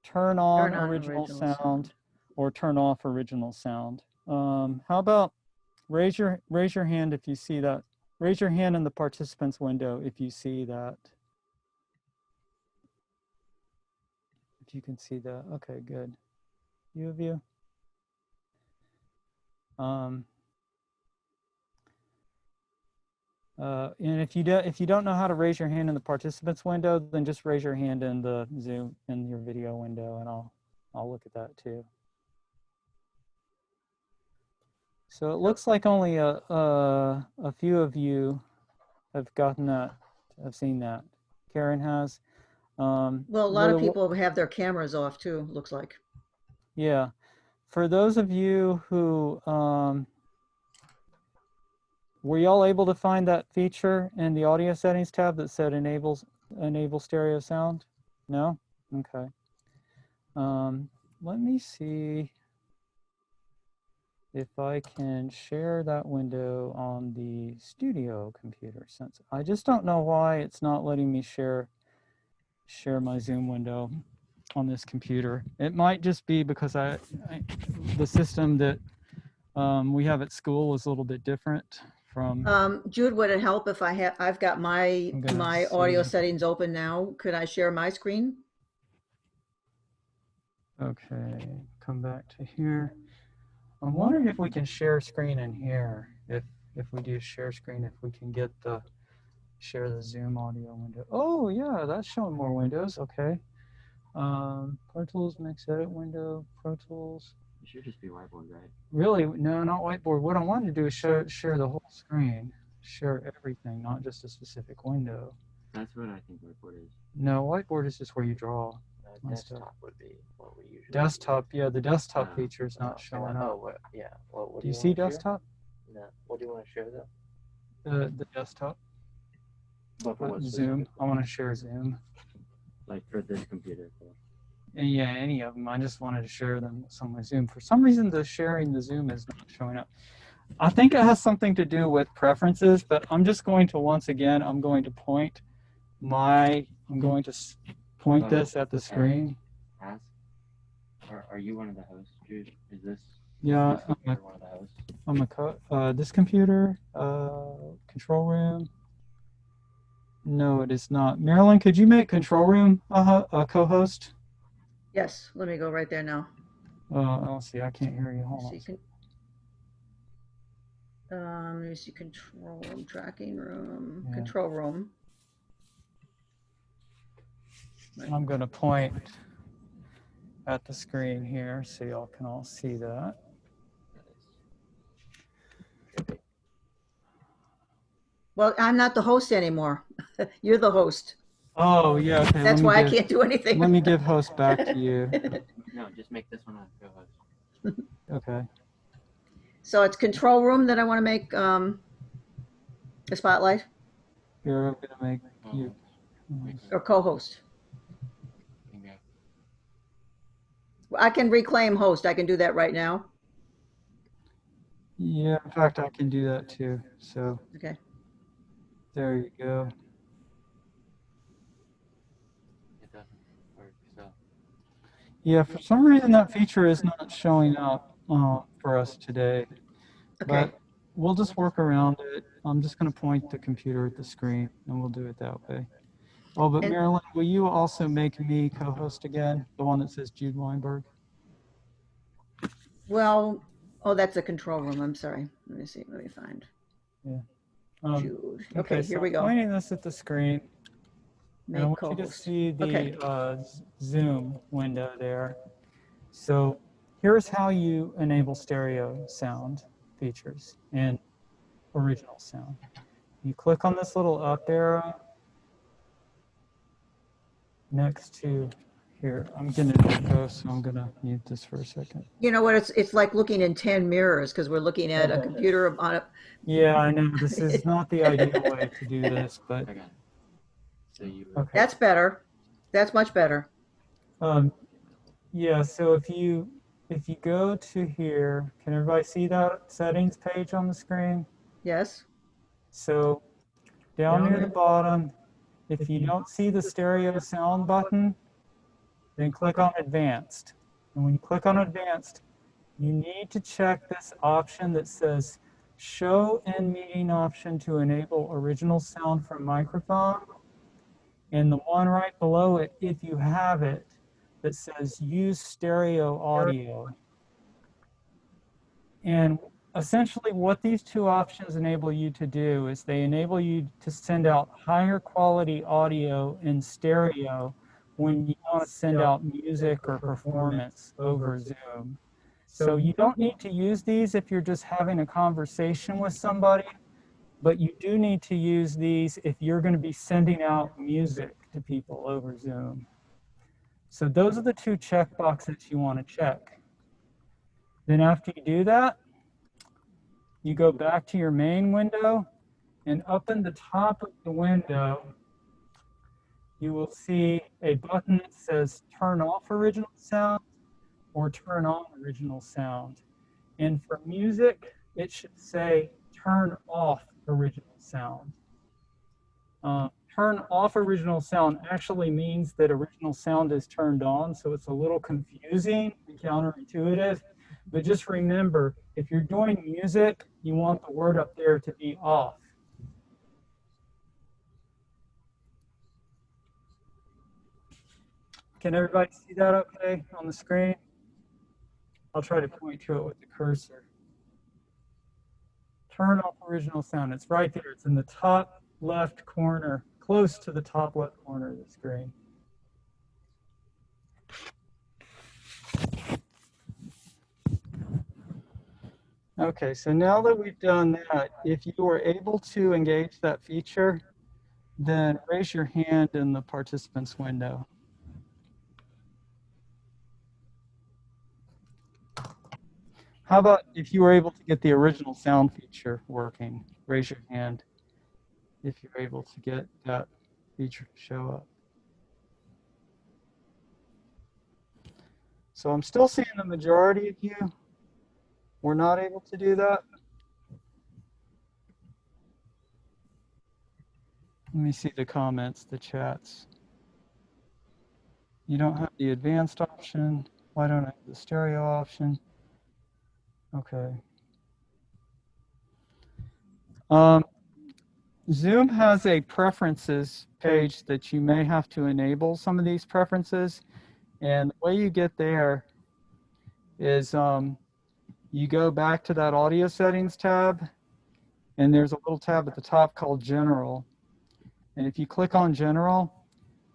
turn on original sound or turn off original sound. How about raise your hand if you see that. Raise your hand in the participants window if you see that. If you can see that, okay, good. Few of you. And if you don't know how to raise your hand in the participants window, then just raise your hand in the Zoom in your video window, and I'll look at that too. So it looks like only a few of you have gotten that, have seen that. Karen has. Well, a lot of people have their cameras off too, looks like. Yeah. For those of you who, were y'all able to find that feature in the audio settings tab that said enable stereo sound? No? Okay. Let me see if I can share that window on the studio computer, since I just don't know why it's not letting me share my Zoom window on this computer. It might just be because the system that we have at school is a little bit different from. Jude, would it help if I've got my audio settings open now? Could I share my screen? Okay, come back to here. I'm wondering if we can share screen in here. If we do share screen, if we can get share the Zoom audio window. Oh yeah, that's showing more windows. Okay. Pro Tools mix edit window, Pro Tools. It should just be whiteboard, right? Really? No, not whiteboard. What I wanted to do is share the whole screen, share everything, not just a specific window. That's what I think whiteboard is. No, whiteboard is just where you draw. Desktop would be what we usually Desktop, yeah, the desktop feature is not showing up. Oh, yeah. What do you see desktop? No. What do you want to share though? The desktop. Zoom. I want to share Zoom. Like for this computer. And yeah, any of them. I just wanted to share them on my Zoom. For some reason, sharing the Zoom is not showing up. I think it has something to do with preferences, but I'm just going to, once again, I'm going to point this at the screen. Ask, are you one of the hosts, Jude? Is this? Yeah, one of the hosts? I'm this computer, control room. No, it is not. Marilyn, could you make control room a co-host? Yes, let me go right there now. Oh, see, I can't hear you. Hold So on. you can, let me see, control room, tracking room, Yeah. control room. And I'm going to point at the screen here so y'all can all see that. Well, I'm not the host anymore. You're the host. Oh, yeah. Okay. That's why I can't do anything. Let me give host back to you. No, just make this one a co-host. Okay. So it's control room that I want to make a spotlight Here, I'm going to make you. or co-host. Bingo. I can reclaim host. I can do that right now. Yeah, in fact, I can do that too. So Okay. there you go. It doesn't work, so. Yeah, for some reason that feature is not showing up for us today. Okay. But we'll just work around it. I'm just going to point the computer at the screen and we'll do it that way. Oh, but And- Marilyn, will you also make me co-host again? The one that says Jude Weinberg? Well, oh, that's a control room. I'm sorry. Let me see. Let me find Jude. Okay, so here we I'm go. pointing this at the screen. And I Make want you to co-host. see the Okay. Zoom window there. So here's how you enable stereo sound features and original sound. You click on this little up arrow next to here. I'm getting an echo, so I'm gonna mute this for a second. You know what? It's like looking in 10 mirrors because we're looking at a computer on a. Yeah, I know this is not the ideal way to do this, but I got it. So you. okay. That's better. That's much better. Yeah, so if you go to here, can everybody see that settings page on the screen? Yes. So down near the bottom, if you don't see the stereo sound button, then click on advanced. And when you click on advanced, you need to check this option that says show in meeting option to enable original sound from microphone. And the one right below it, if you have it, that says use stereo audio. And essentially what these two options enable you to do is they enable you to send out higher quality audio in stereo when you want to send out music or performance over Zoom. So you don't need to use these if you're just having a conversation with somebody, but you do need to use these if you're going to be sending out music to people over Zoom. So those are the two check boxes you want to check. Then after you do that, you go back to your main window, and up in the top of the window, you will see a button that says turn off original sound or turn on original sound. And for music, it should say turn off original sound. Turn off original sound actually means that original sound is turned on, so it's a little confusing and counterintuitive. But just remember, if you're doing music, you want the word up there to be off. Can everybody see that okay on the screen? I'll try to point to it with the cursor. Turn off original sound. It's right there. It's in the top left corner, close to the top left corner of the screen. Okay, so now that we've done that, if you were able to engage that feature, then raise your hand in the participants window. How about if you were able to get the original sound feature working? Raise your hand if you're able to get that feature to show up. So I'm still seeing the majority of you were not able to do that. Let me see the comments, the chats. You don't have the advanced option. Why don't I have the stereo option? Okay. Zoom has a preferences page that you may have to enable some of these preferences. And the way you get there is you go back to that audio settings tab, and there's a little tab at the top called General. And if you click on General,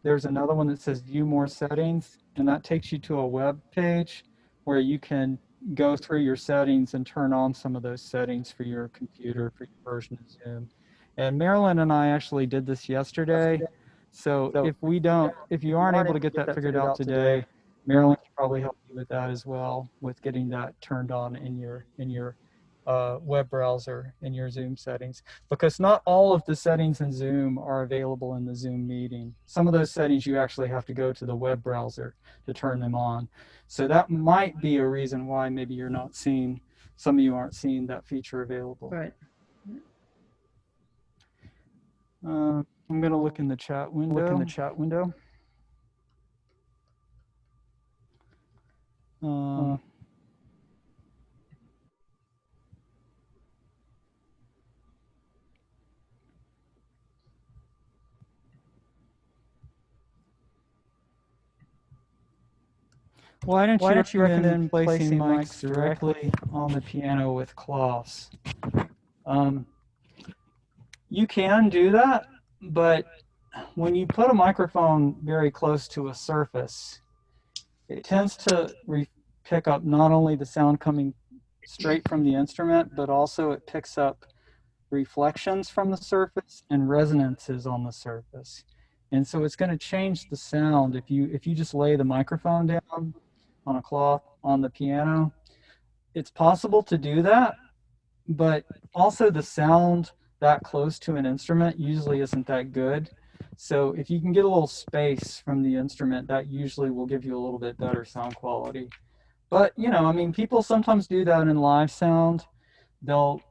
there's another one that says View More Settings, and that takes you to a web page where you can go through your settings and turn on some of those settings for your computer, for your version of Zoom. And Marilyn and I actually did this yesterday. So if you aren't able to get that figured out today, Marilyn can probably help you with that as well, with getting that turned on in your web browser in your Zoom settings, because not all of the settings in Zoom are available in the Zoom meeting. Some of those settings you actually have to go to the web browser to turn them on. So that might be a reason why maybe you're not seeing, some of you aren't seeing that feature available. Right. I'm going to look in the chat window. Why don't you recommend placing mics directly on the piano with cloths? You can do that, but when you put a microphone very close to a surface, it tends to pick up not only the sound coming straight from the instrument, but also it picks up reflections from the surface and resonances on the surface. And so it's going to change the sound if you just lay the microphone down on a cloth on the piano. It's possible to do that, but also the sound that close to an instrument usually isn't that good. So if you can get a little space from the instrument, that usually will give you a little bit better sound quality. But, you know, I mean, people sometimes do that in live sound. They'll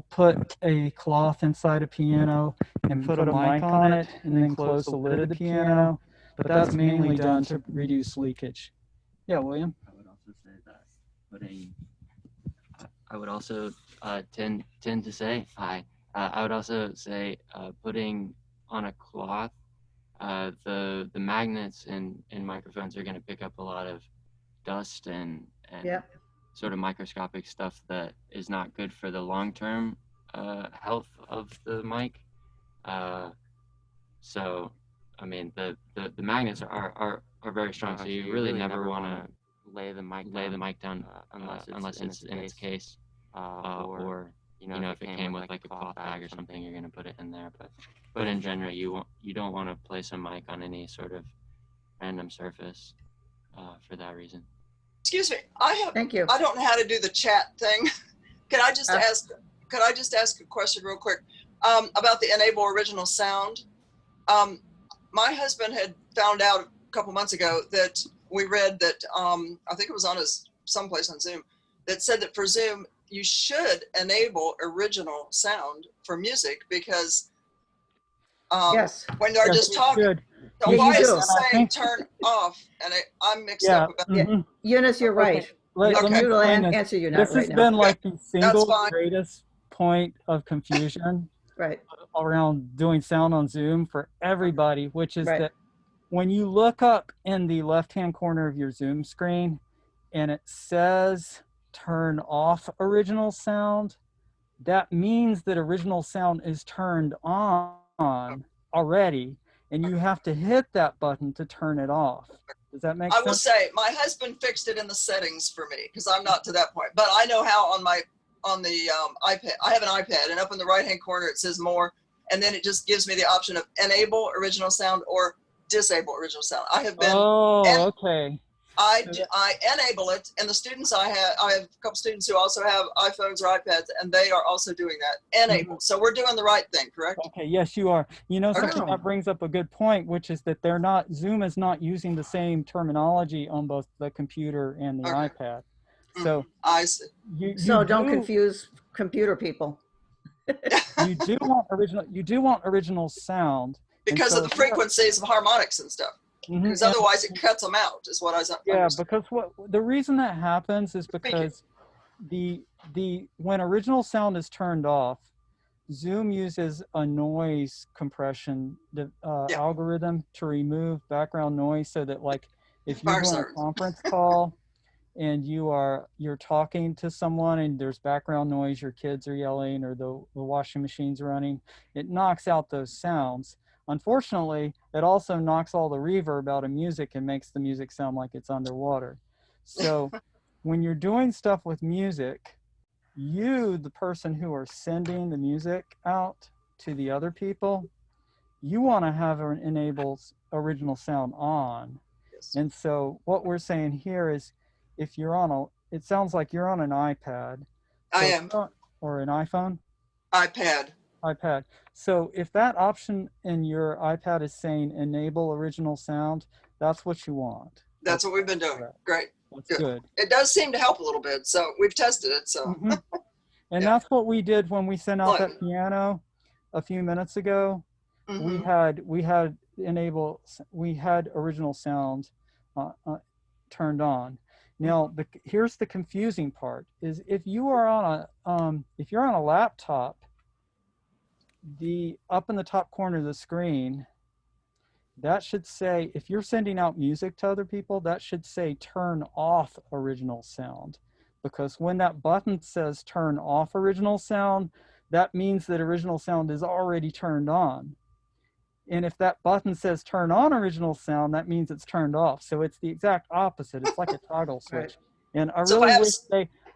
put a cloth inside a piano and put a mic on it and then close the lid of the piano. But that's mainly done to reduce leakage. Yeah, William? I would also say that putting, I would also tend to say, I would also say putting on a cloth, the magnets in microphones are going to pick up a lot of dust and Yep. sort of microscopic stuff that is not good for the long-term health of the mic. So, I mean, the magnets are very strong. So you really never want to lay the mic down unless it's in its case, or you know, if it came with like a cloth bag or something, you're gonna put it in there. But in general, you don't want to place a mic on any sort of random surface for that reason. Excuse me, Thank you. I don't know how to do the chat thing. Can I just ask a question real quick about the enable original sound? My husband had found out a couple months ago that we read that I think it was on someplace on Zoom that said that for Zoom you should enable original sound for music because Yes. when they're just talking. Good. So Yeah, why you is do. it saying turn off? And I'm mixed up about mhm. Eunice, you're right. Let me Jude will explain this. answer you This not right has now. been like the single fine. greatest point of confusion Right. around doing sound on Zoom for everybody, which is Right. that when you look up in the left-hand corner of your Zoom screen and it says turn off original sound, that means that original sound is turned on already, and you have to hit that button to turn it off. Does that make I sense? will say my husband fixed it in the settings for me because I'm not to that point, but I know how on the iPad. I have an iPad, and up in the right-hand corner it says more, and then it just gives me the option of enable original sound or disable original sound. I have been. Okay. I enable it, and the students I have a couple students who also have iPhones or iPads, and they are also doing that. Enable. So we're doing the right thing, correct? Okay, yes, you are. You know, something Okay. that brings up a good point, which is that Zoom is not using the same terminology on both the computer and the Okay. iPad. So I see. So don't confuse computer people. you do want original sound. Because of the frequencies of harmonics and stuff. Mhm, Because and- otherwise it cuts them out, is what I was Yeah, understand. because the reason that happens is because when original sound is turned off, Zoom uses a noise compression algorithm to remove background noise, so that like if you're Fire doing a sirens. conference call and you're talking to someone and there's background noise, your kids are yelling or the washing machine's running, it knocks out those sounds. Unfortunately, it also knocks all the reverb out of music and makes the music sound like it's underwater. So when you're doing stuff with music, you, the person who are sending the music out to the other people, you want to have an enables original sound on. Yes. And so what we're saying here is if you're on it sounds like you're on an iPad. I So am. or an iPhone? iPad. So if that option in your iPad is saying enable original sound, that's what you want. That's what we've been doing. correct. Great. That's good. It does seem to help a little bit. So we've tested it. So Mhm. And Yeah. that's what we did when we sent out that Fun. piano a few minutes ago. We Mhm. had original sound turned on. Now here's the confusing part: is if you're on a laptop, the up in the top corner of the screen, that should say, if you're sending out music to other people, that should say turn off original sound, because when that button says turn off original sound, that means that original sound is already turned on. And if that button says turn on original sound, that means it's turned off. So it's the exact opposite. It's like a toggle switch. Right. And I So really perhaps-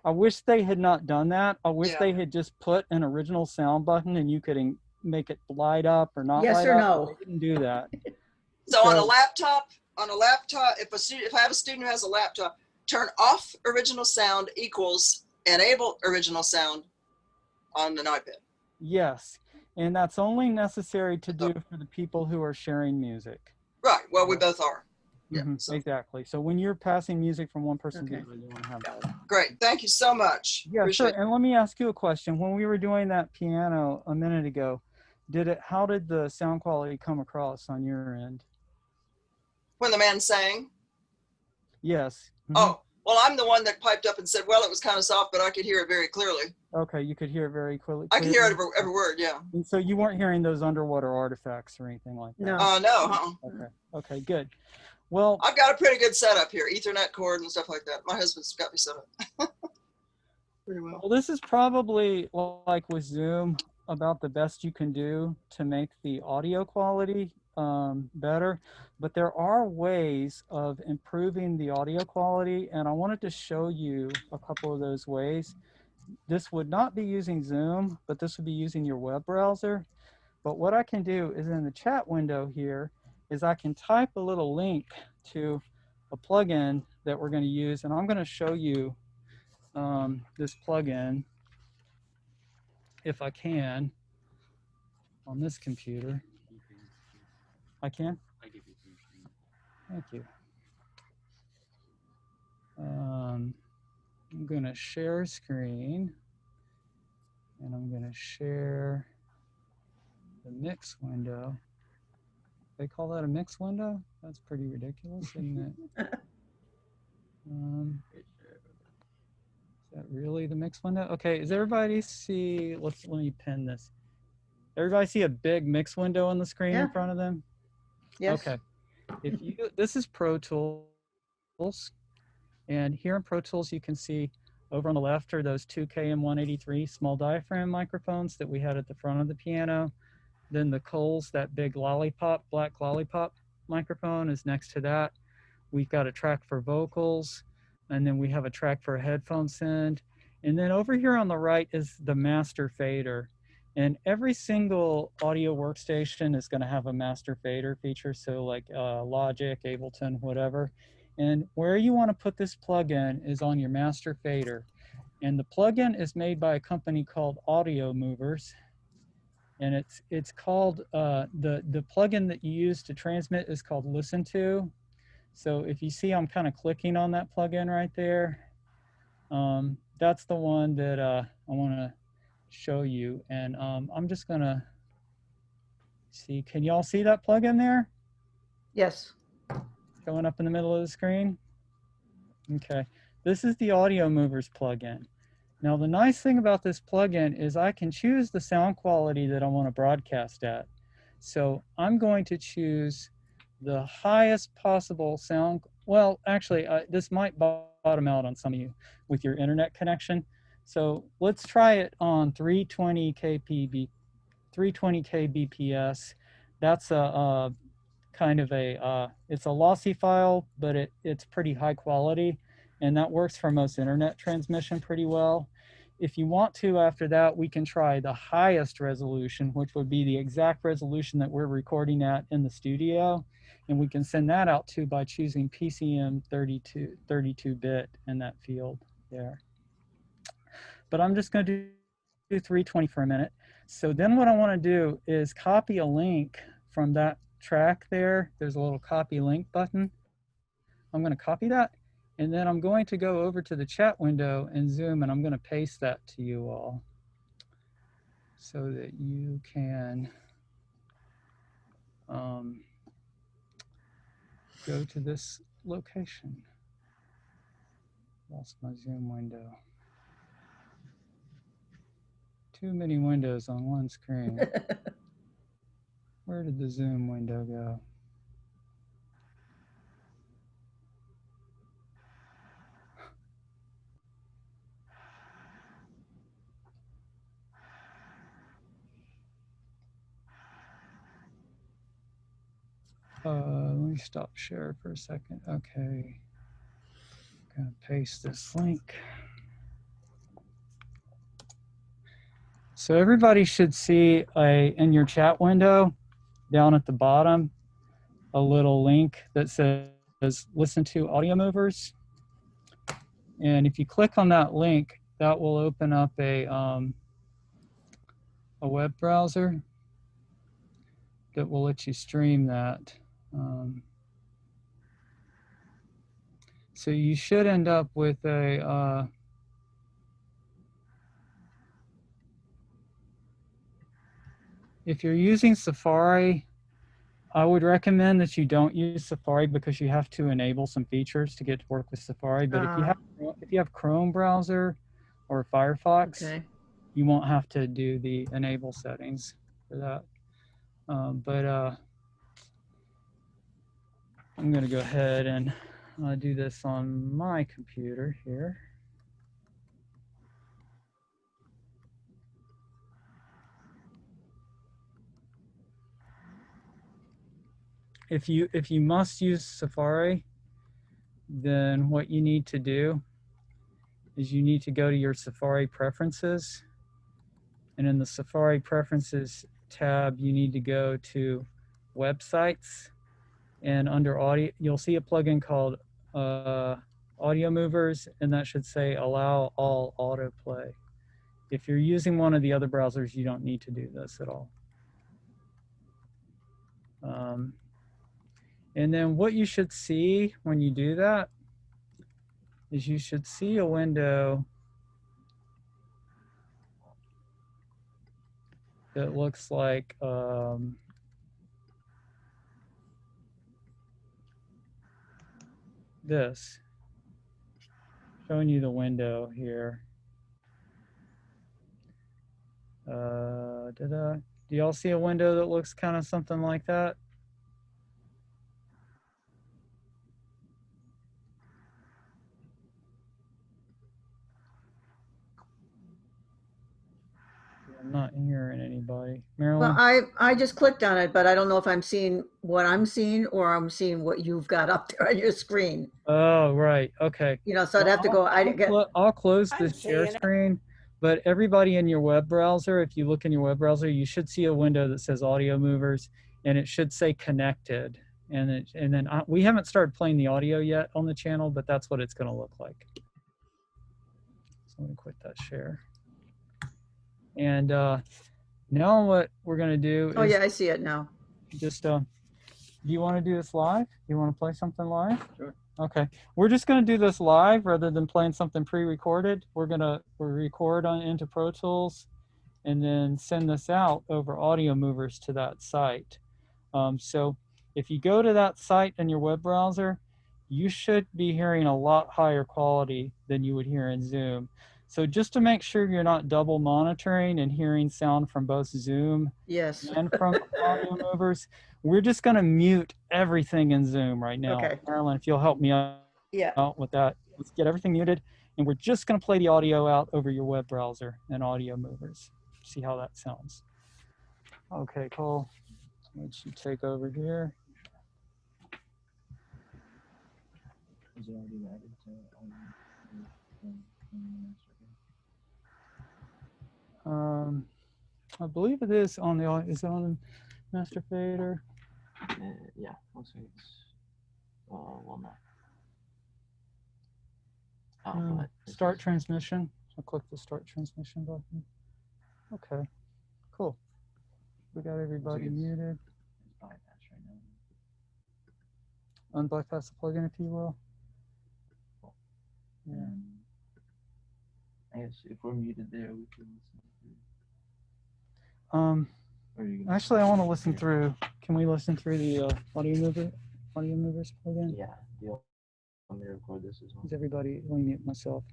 wish they had not done that. I wish Yeah. they had just put an original sound button and you could make it light up or not Yes light or up. no? They didn't do that. So on a laptop, if I have a student who has a laptop, turn off original sound equals enable original sound on an iPad. Yes. And that's only necessary to do for the people who are sharing music. Right. Well, we both are. Yeah. Mhm, So exactly. So when you're passing music from one person to Okay. the other, you want to have that. great. Thank you so much. Yeah, Appreciate sure. And let me ask you a question. When we were doing that piano a minute ago, how did the sound quality come across on your end? when the man sang. Yes. Mhm. Oh, well, I'm the one that piped up and said, well, it was kind of soft, but I could hear it very clearly. Okay, you could hear it very clearly. I could hear it every word. Yeah. And so you weren't hearing those underwater artifacts or anything like that? No. No. Uh-uh. Okay. Okay, good. Well, I've got a pretty good setup here, Ethernet cord and stuff like that. My husband's got me set up. Pretty well. well, this is probably like with Zoom about the best you can do to make the audio quality better, but there are ways of improving the audio quality, and I wanted to show you a couple of those ways. This would not be using Zoom, but this would be using your web browser. But what I can do is in the chat window here is I can type a little link to a plugin that we're going to use, and I'm going to show you this plugin if I can on this computer. I can? Thank you. I'm going to share screen, and I'm going to share the mix window. They call that a mix window? That's pretty ridiculous, isn't it? Is that really the mix window? Okay, does everybody see, let me pin this. Everybody see a big mix window on the screen Yeah. in front of them? Yes. Okay. This is Pro Tools, and here in Pro Tools you can see over on the left are those two KM183 small diaphragm microphones that we had at the front of the piano. Then the Coles, that big lollipop, black lollipop microphone is next to that. We've got a track for vocals, and then we have a track for a headphone send. And then over here on the right is the master fader. And every single audio workstation is going to have a master fader feature. So like Logic, Ableton, whatever. And where you want to put this plugin is on your master fader. And the plugin is made by a company called Audio Movers. And it's called, the plugin that you use to transmit is called Listen To. So if you see I'm kind of clicking on that plugin right there, that's the one that I want to show you. And I'm just gonna see, can y'all see that plugin there? Yes. Going up in the middle of the screen? Okay, this is the Audio Movers plugin. Now the nice thing about this plugin is I can choose the sound quality that I want to broadcast at. So I'm going to choose the highest possible sound Well, actually, this might bottom out on some of you with your internet connection. So let's try it on 320 kbps. That's a kind of a, it's a lossy file, but it's pretty high quality, and that works for most internet transmission pretty well. If you want to, after that, we can try the highest resolution, which would be the exact resolution that we're recording at in the studio. And we can send that out too by choosing PCM 32-bit in that field there. But I'm just going to do 320 for a minute. So then what I want to do is copy a link from that track there. There's a little copy link button. I'm going to copy that. And then I'm going to go over to the chat window in Zoom, and I'm going to paste that to you all so that you can go to this location. Lost my Zoom window. Too many windows on one screen. Where did the Zoom window go? Let me stop share for a second. Okay. I'm gonna paste this link. So everybody should see in your chat window down at the bottom, a little link that says listen to audio movers. And if you click on that link, that will open up a web browser that will let you stream that. So you should end up with a if you're using Safari, I would recommend that you don't use Safari because you have to enable some features to get to work with Safari. But if you have Chrome browser or Firefox, Okay. you won't have to do the enable settings for that. I'm going to go ahead and do this on my computer here. If you must use Safari, then what you need to do is you need to go to your Safari preferences. And in the Safari preferences tab, you need to go to websites. And under audio, you'll see a plugin called Audio Movers, and that should say allow all autoplay. If you're using one of the other browsers, you don't need to do this at all. And then what you should see when you do that is you should see a window that looks like this, showing you the window here. Do y'all see a window that looks kind of something like that? I'm not hearing anybody. Marilyn? Well, I just clicked on it, but I don't know if I'm seeing what I'm seeing or I'm seeing what you've got up there on your screen. Oh, right. Okay. You know, so I'd have to go. I'll close the share screen, but everybody in your web browser, if you look in your web browser, you should see a window that says Audio Movers, and it should say Connected. And then we haven't started playing the audio yet on the channel, but that's what it's going to look like. So I'm going to quit that share. And now what we're going to do is... Oh, yeah, I see it now. Just, do you want to do this live? You want to play something live? Sure. Okay. We're just going to do this live rather than playing something pre-recorded. We'll record into Pro Tools and then send this out over Audio Movers to that site. So if you go to that site in your web browser, you should be hearing a lot higher quality than you would hear in Zoom. So just to make sure you're not double monitoring and hearing sound from both Zoom Yes. and from audio movers, we're just going to mute everything in Zoom right now. Okay. Marilyn, if you'll help me out Yeah. with that, let's get everything muted. And we're just going to play the audio out over your web browser and audio movers. See how that sounds. Okay, Cole, let you take over here. Is it already added to I believe it is on the, is it on the master fader? Yeah, looks like it's, well, no. But this Start is- transmission. I'll click the start transmission button. Okay, cool. We got everybody it's- muted. It's bypass right now. Unbypass the plugin if you will. Yeah. I guess if we're muted there, we can listen through. Or you can Actually, I want to listen here. through. Can we listen through the audio movers plugin? Yeah. Do you want me to record this as well? Is everybody? Let me mute myself.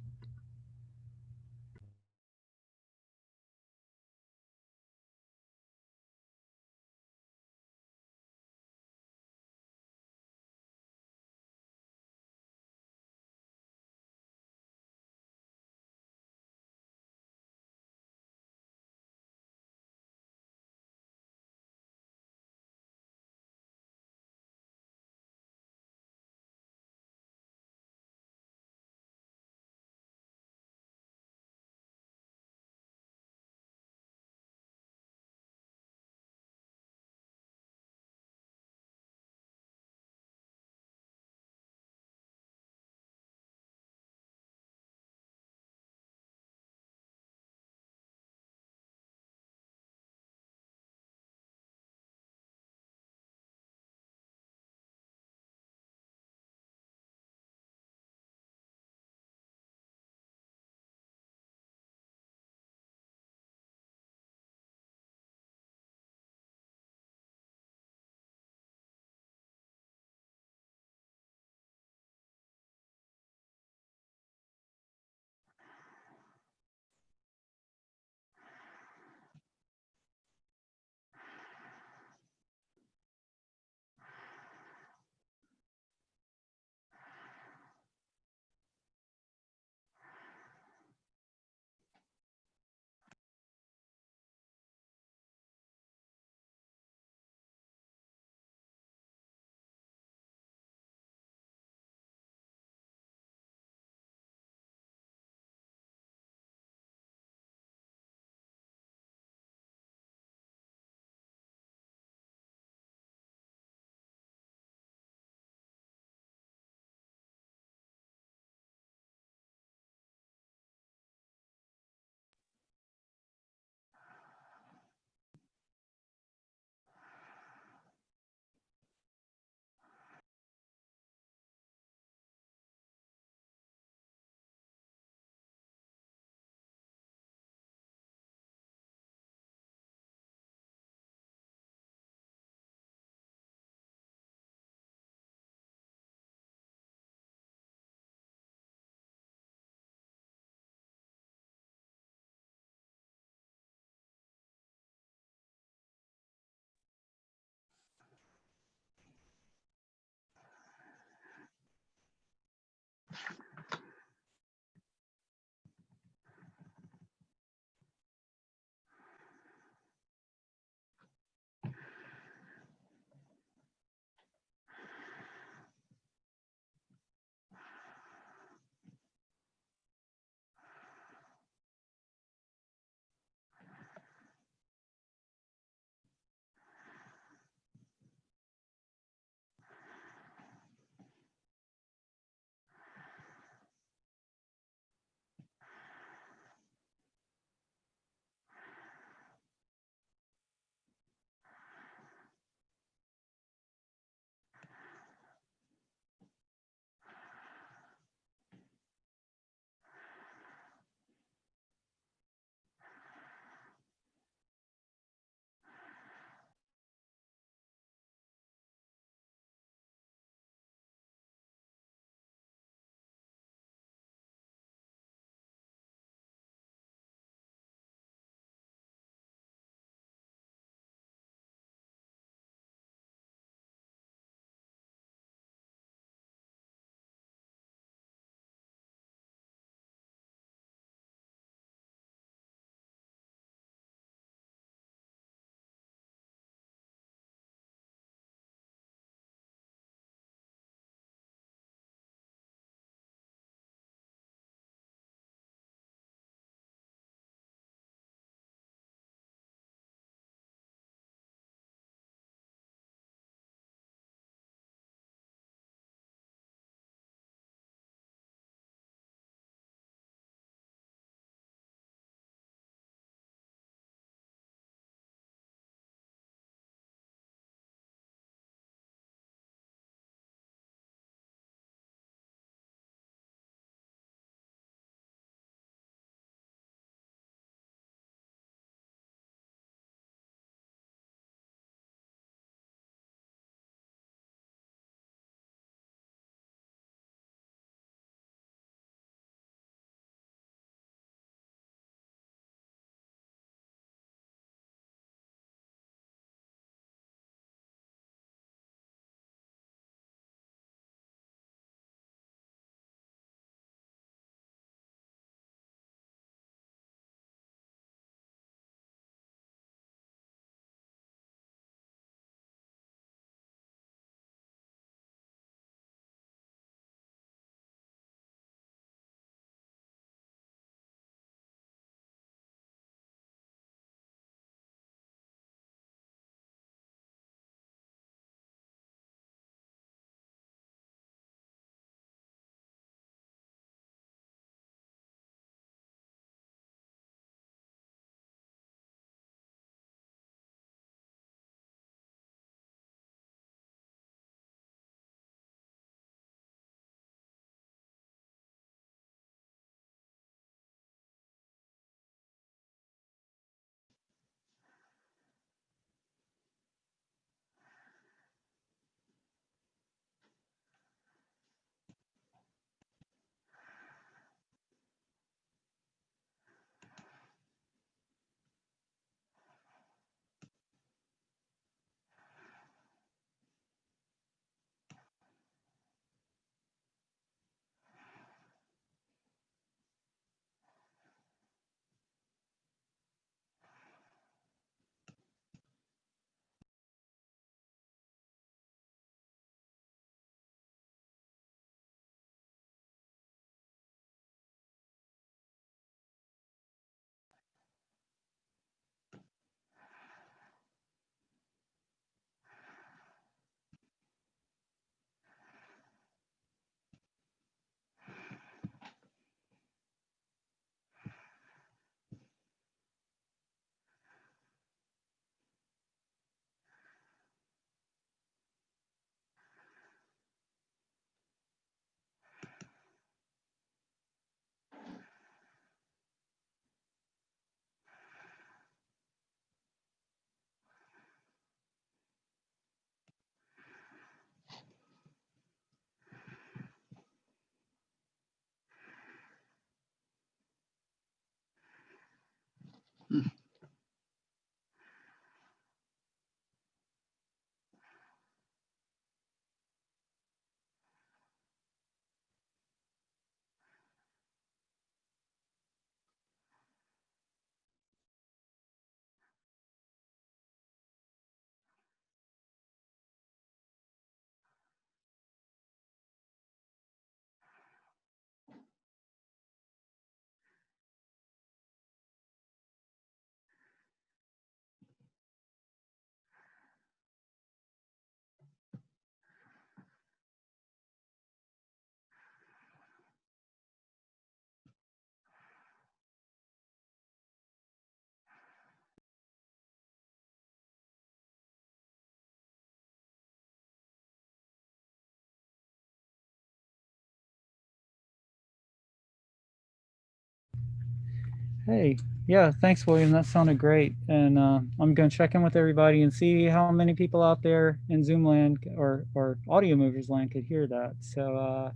Hey, yeah, thanks, William. That sounded great. And I'm going to check in with everybody and see how many people out there in Zoom land or Audio Movers land could hear that. So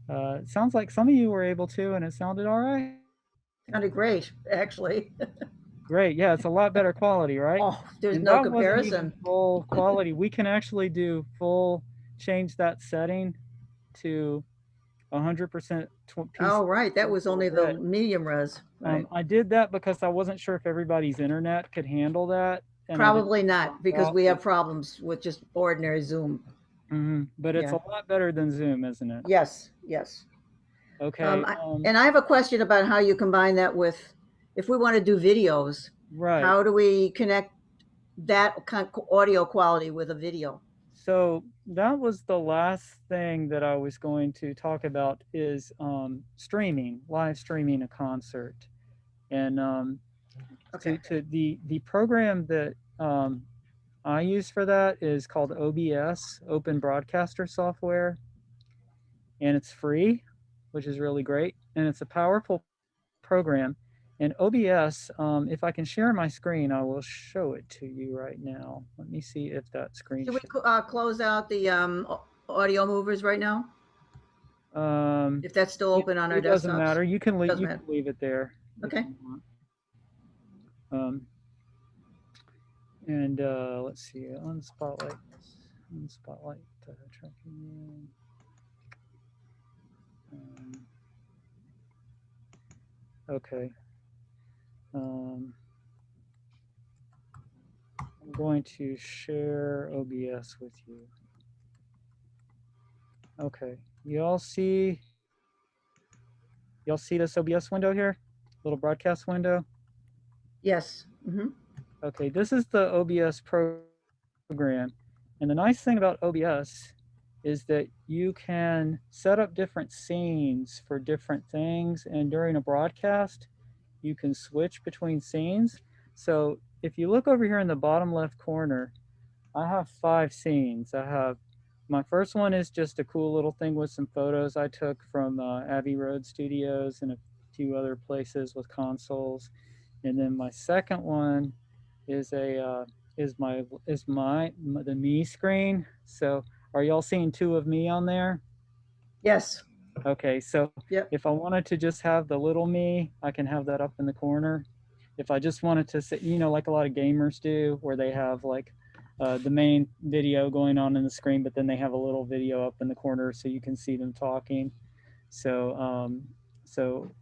it sounds like some of you were able to, and it sounded all right. Sounded great, actually. Great. Yeah, it's a lot better quality, right? Oh, there's And no that wasn't even comparison. full quality. We can actually do full, change that setting to 100% Oh, right. That was only the red. medium res, right? I did that because I wasn't sure if everybody's internet could handle that. And I didn't Probably find not, because out. we have problems with just ordinary Zoom. But it's Yeah. a lot better than Zoom, isn't it? Yes, yes. Okay. And I have a question about how you combine that with, if we want to do videos, Right. how do we connect that kind of audio quality with a video? So that was the last thing that I was going to talk about is streaming, live streaming a concert. And Okay. to the program that I use for that is called OBS, Open Broadcaster Software. And it's free, which is really great. And it's a powerful program. And OBS, if I can share my screen, I will show it to you right now. Let me see if that screen. Should we close out the audio movers right now? If that's still open on our It doesn't desktops? matter. You can leave. Doesn't You matter. can leave it there. Okay. And let's see. On Spotlight. On Spotlight. Tracking. Okay. I'm going to share OBS with you. Okay. Y'all see this OBS window here? Little broadcast window? Yes. Mm-hmm. Okay, this is the OBS program. And the nice thing about OBS is that you can set up different scenes for different things. And during a broadcast, you can switch between scenes. So if you look over here in the bottom left corner, I have 5 scenes. I have, my first one is just a cool little thing with some photos I took from Abbey Road Studios and a few other places with consoles. And then my second one is the me screen. So are y'all seeing 2 of me on there? Yes. Okay, so Yep. if I wanted to just have the little me, I can have that up in the corner. If I just wanted to say, like a lot of gamers do, where they have like the main video going on in the screen, but then they have a little video up in the corner so you can see them talking. So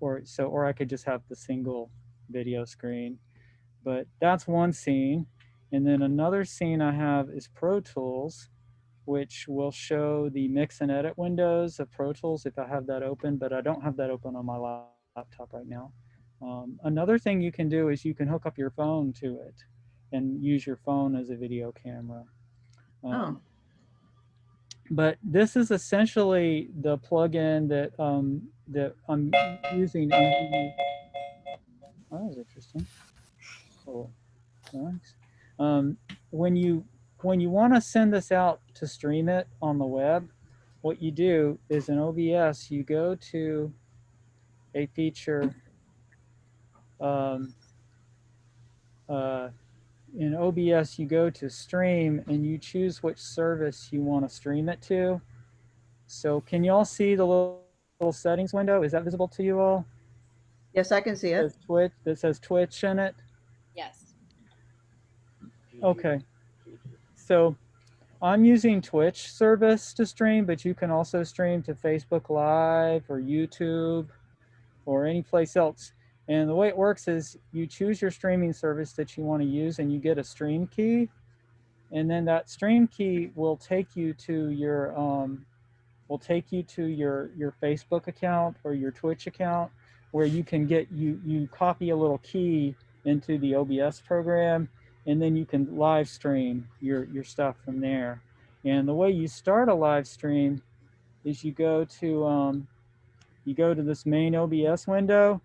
or I could just have the single video screen. But that's one scene. And then another scene I have is Pro Tools, which will show the mix and edit windows of Pro Tools if I have that open, but I don't have that open on my laptop right now. Another thing you can do is you can hook up your phone to it and use your phone as a video camera. But this is essentially the plugin that that I'm using. Oh, that was interesting. Cool. Thanks. When you want to send this out to stream it on the web, what you do is in OBS you go to a feature. In OBS you go to stream and you choose which service you want to stream it to. So can you all see the little settings window? Is that visible to you all? Yes, I can see it. That says Twitch in it. Yes. Okay. So I'm using Twitch service to stream, but you can also stream to Facebook Live or YouTube or any place else. And the way it works is you choose your streaming service that you want to use and you get a stream key. And then that stream key will take you to your your Facebook account or your Twitch account, where you can get you copy a little key into the OBS program, and then you can live stream your stuff from there. And the way you start a live stream is you go to this main OBS window,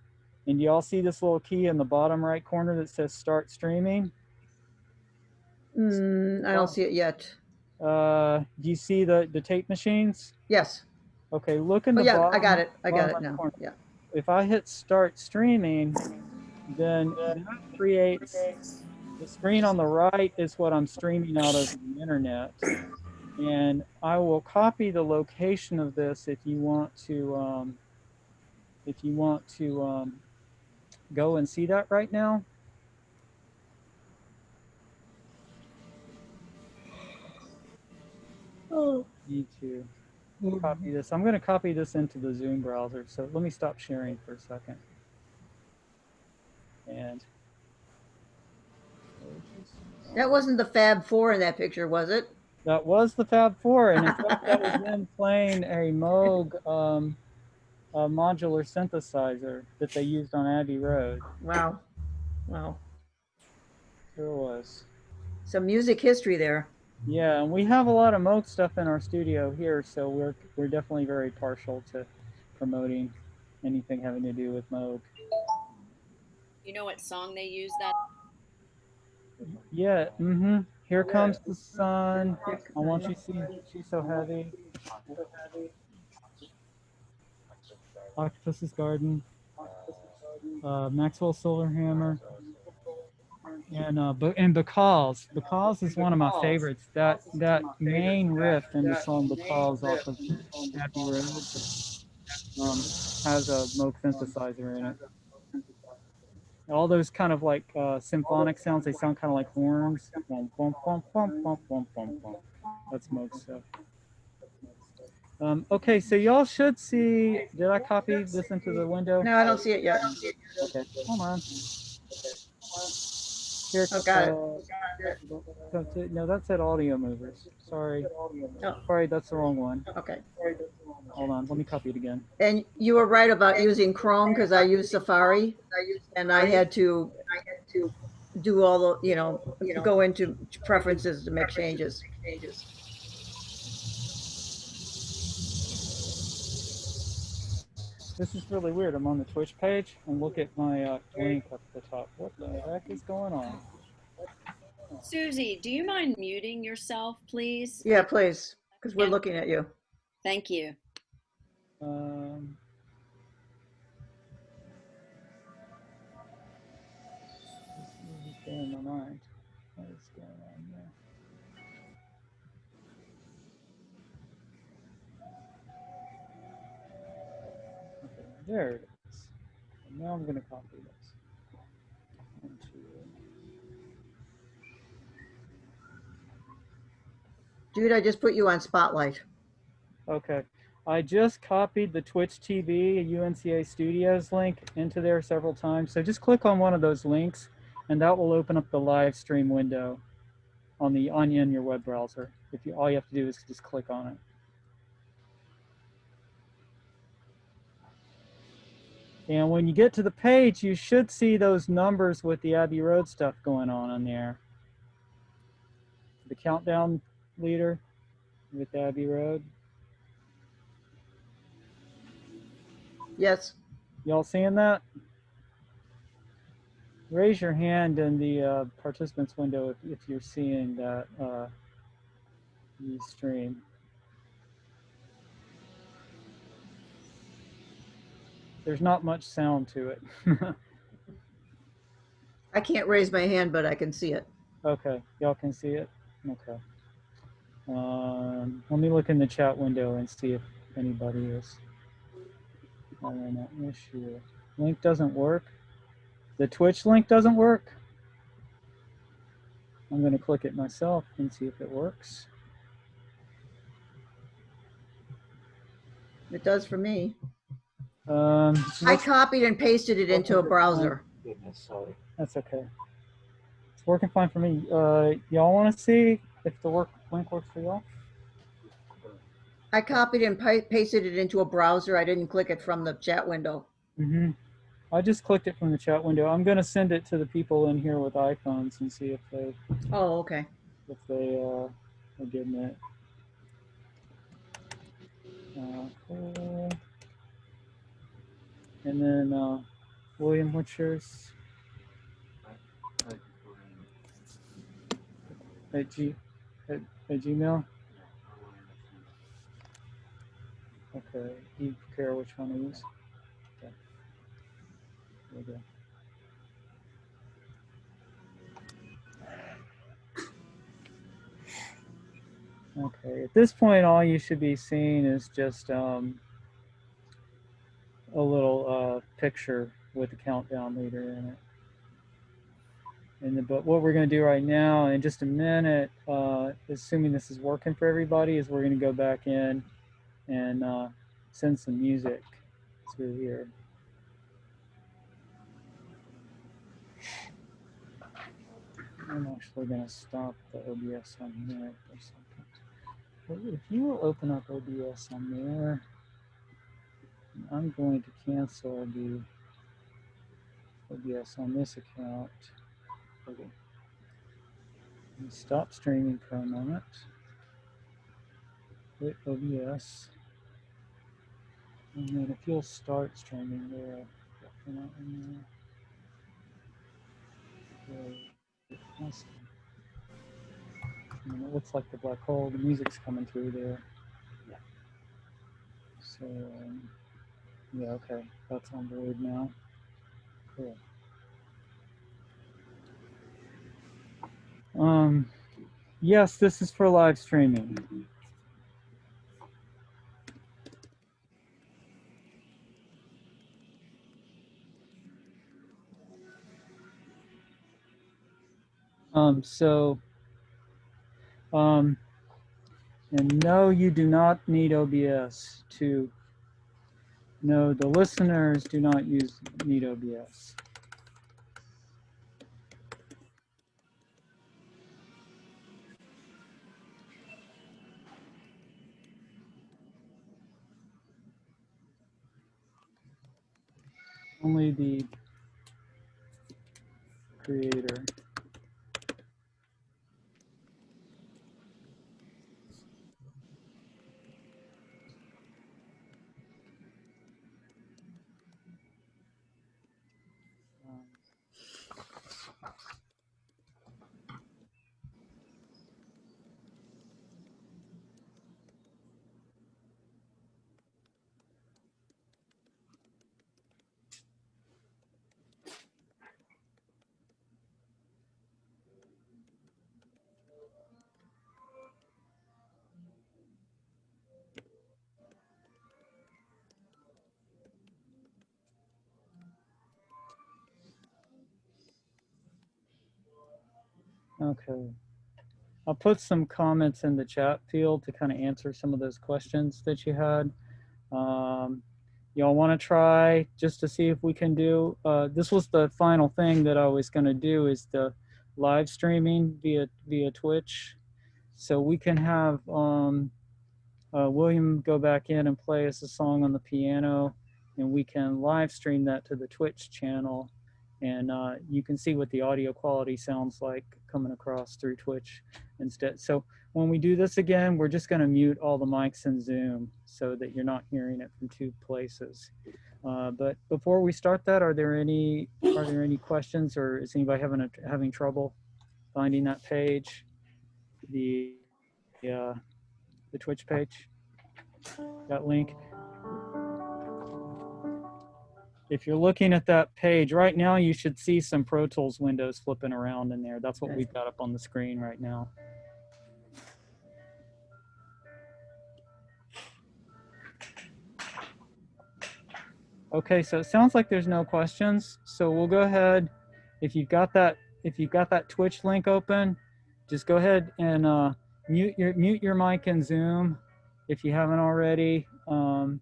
and you all see this little key in the bottom right corner that says start streaming. I don't see it yet. Do you see the tape machines? Yes. Okay, look in Oh the yeah, bottom. I got it. I got bottom it right now. corner. Yeah. If I hit start streaming, then that creates the screen on the right is what I'm streaming out of the internet. And I will copy the location of this if you want to go and see that right now. Oh. Need to copy this. I'm going to copy this into the Zoom browser. So let me stop sharing for a second. And That wasn't the Fab Four in that picture, was it? that was the Fab Four, and in fact, that was them playing a Moog a modular synthesizer that they used on Abbey Road. Wow. Wow. Sure was. Some music history there. Yeah, and we have a lot of Moog stuff in our studio here, so we're definitely very partial to promoting anything having to do with Moog. You know what song they used that? Yeah, Here Comes the Sun. I Want You to See She's So Heavy. Octopus's Garden. Maxwell Solar Hammer. And Because is one of my favorites. That main riff in the song Because off of Abbey Road has a Moog synthesizer in it. All those kind of like symphonic sounds, they sound kind of like horns. Bum, bum, bum, bum, bum, bum, bum, bum. That's Moog stuff. Okay, so y'all should see, did I copy this into the window? No, I don't see it yet. Okay, hold on. Here, Oh, got it. No, that said audio movers. Sorry. Oh. Sorry, that's the wrong one. Okay. Hold on, let me copy it again. And you were right about using Chrome, because I use Safari, and I had to do all the, go into preferences to make changes. This is really weird. I'm on the Twitch page and look at my link up at the top. What the heck is going on? Susie, do you mind muting yourself, please? Yeah, please, because we're looking at you. Thank you. This is going in my mind. What is going on there? Okay, there it is. And now I'm going to copy this. Jude, I just put you on Spotlight. Okay. I just copied the Twitch TV UNCA Studios link into there several times. So just click on one of those links, and that will open up the live stream window on your web browser. All you have to do is just click on it. And when you get to the page, you should see those numbers with the Abbey Road stuff going on there. The countdown leader with Abbey Road. Yes. Y'all seeing that? Raise your hand in the participants window if you're seeing that stream. There's not much sound to it. I can't raise my hand, but I can see it. Okay, y'all can see it? Okay. Let me look in the chat window and see if anybody is having an issue. Link doesn't work. The Twitch link doesn't work. I'm going to click it myself and see if it works. It does for me. Um, I copied and pasted it into a browser. Goodness, sorry. That's okay. It's working fine for me. Y'all want to see if the link works for y'all? I copied and pasted it into a browser. I didn't click it from the chat window. Mm-hmm. I just clicked it from the chat window. I'm going to send it to the people in here with iPhones and see if they Oh, okay. are getting it. Cool. And then William, what's yours? At Gmail? Okay. Do you care which one I use? Okay. There we go. Okay, at this point, all you should be seeing is just a little picture with the countdown leader in it. But what we're going to do right now, in just a minute, assuming this is working for everybody, is we're going to go back in and send some music through here. I'm actually going to stop the OBS on there for a second. If you will open up OBS on there, I'm going to cancel the OBS on this account. Okay. Stop streaming for a moment. Hit OBS. And then if you'll start streaming there, awesome. And it looks like the black hole, the music's coming through there. Yeah. So, yeah, okay, that's on board now. Cool. Yes, this is for live streaming. And no, you do not need OBS to. No, the listeners do not need OBS. Only the creator. Okay. I'll put some comments in the chat field to kind of answer some of those questions that you had. Y'all want to try just to see if we can do, this was the final thing that I was going to do, is the live streaming via Twitch. So we can have William go back in and play us a song on the piano, and we can live stream that to the Twitch channel. And you can see what the audio quality sounds like coming across through Twitch instead. So when we do this again, we're just going to mute all the mics in Zoom so that you're not hearing it from two places. But before we start that, are there any questions, or is anybody having trouble finding that page, the Twitch page, that link? If you're looking at that page right now, you should see some Pro Tools windows flipping around in there. That's what we've got up on the screen right now. Okay, so it sounds like there's no questions. So we'll go ahead. If you've got that Twitch link open, just go ahead and mute your mic in Zoom if you haven't already. And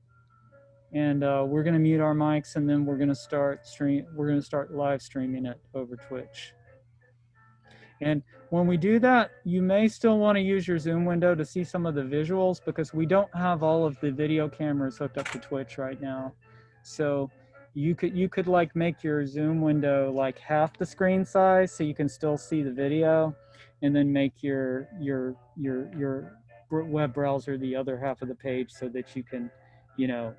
we're gonna mute our mics, and then we're gonna start live streaming it over Twitch. And when we do that, you may still want to use your Zoom window to see some of the visuals, because we don't have all of the video cameras hooked up to Twitch right now. So you could like make your Zoom window like half the screen size so you can still see the video, and then make your web browser the other half of the page so that you can, you know,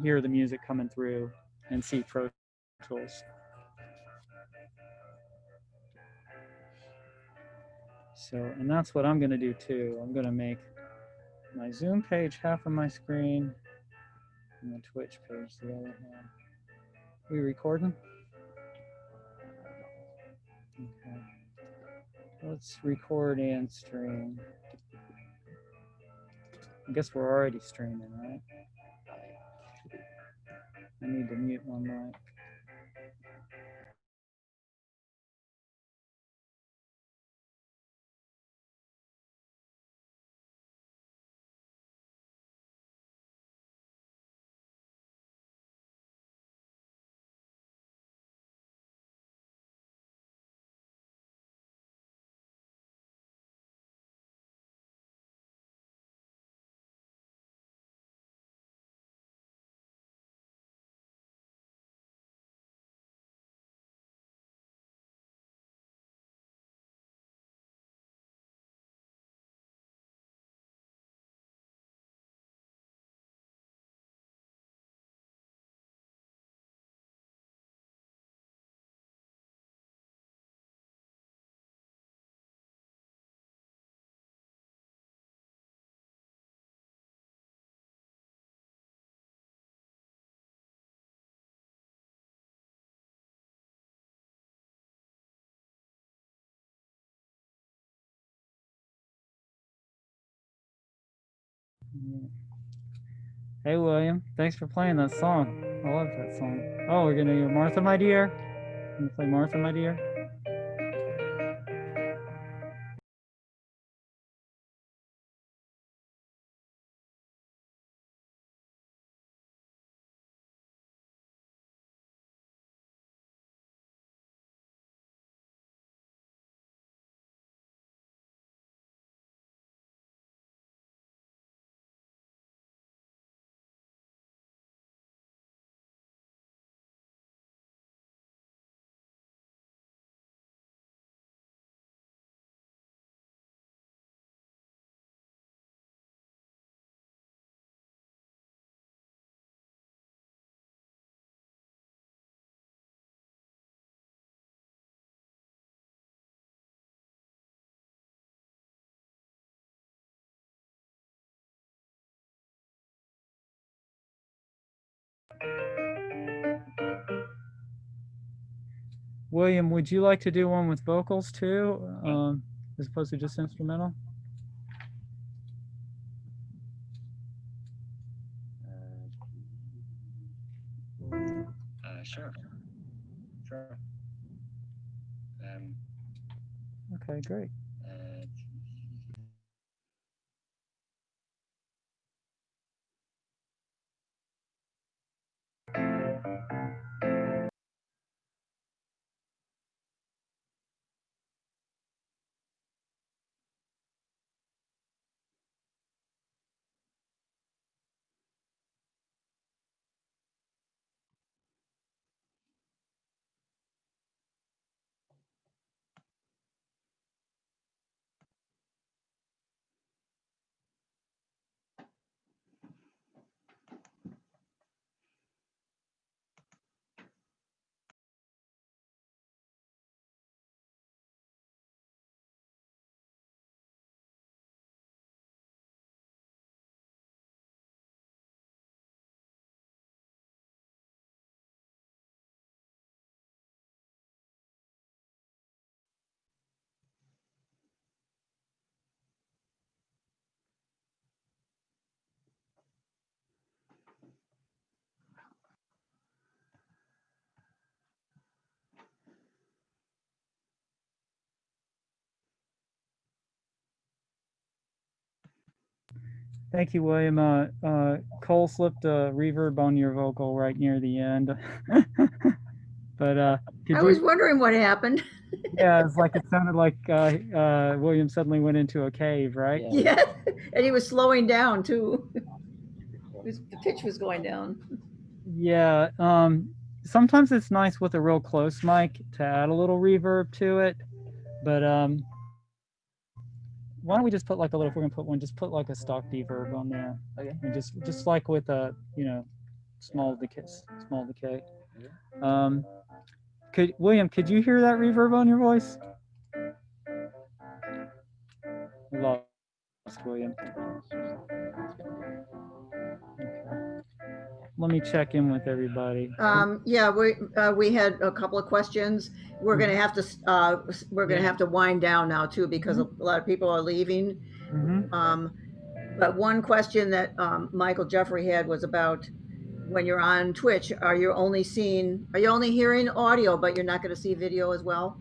hear the music coming through and see Pro Tools. So, and that's what I'm going to do too. I'm going to make my Zoom page half of my screen and the Twitch page the other half. We recording? Okay. Let's record and stream. I guess we're already streaming, right? I need to mute my mic. Yeah. Hey, William, thanks for playing that song. I love that song. Oh, we're going to do Martha, My Dear. Going to play Martha, My Dear. William, would you like to do one with vocals too, as opposed to just instrumental? Sure. Okay, great. Thank you, William. Cole slipped a reverb on your vocal right near the end. But could I you? was wondering what happened. Yeah, it's like it sounded like William suddenly went into a cave, right? Yeah. Yeah, and he was slowing down too. The pitch was going down. Yeah. Sometimes it's nice with a real close mic to add a little reverb to it, but why don't we just put like a little? If we're gonna put one, just put like a stock reverb on there, Okay. and just like with a small decay. Could you hear that reverb on your voice? We lost William. Okay. Let me check in with everybody. Yeah, we had a couple of questions. We're gonna have to wind down now too because a lot of people are leaving. Mm-hmm. But one question that Michael Jeffrey had was about when you're on Twitch, are you only hearing audio, but you're not going to see video as well?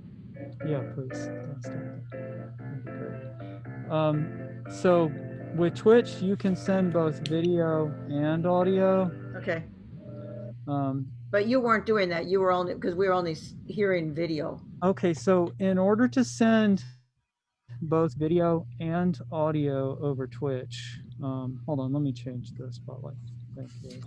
Yeah, please. That'd be great. So with Twitch, you can send both video and audio. Okay. Um, But you weren't doing that. You were only because we were only hearing video. okay, so in order to send both video and audio over Twitch, hold on, let me change the spotlight. Thank you.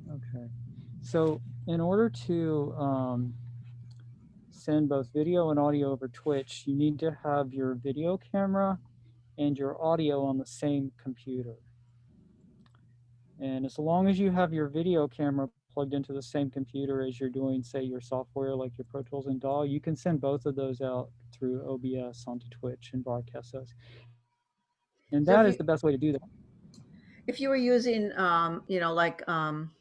Okay, so in order to send both video and audio over Twitch, you need to have your video camera and your audio on the same computer. And as long as you have your video camera plugged into the same computer as you're doing, say, your software like your Pro Tools and DAW, you can send both of those out through OBS onto Twitch and broadcast those. And that is the best way to do that. If you were using, like, I'm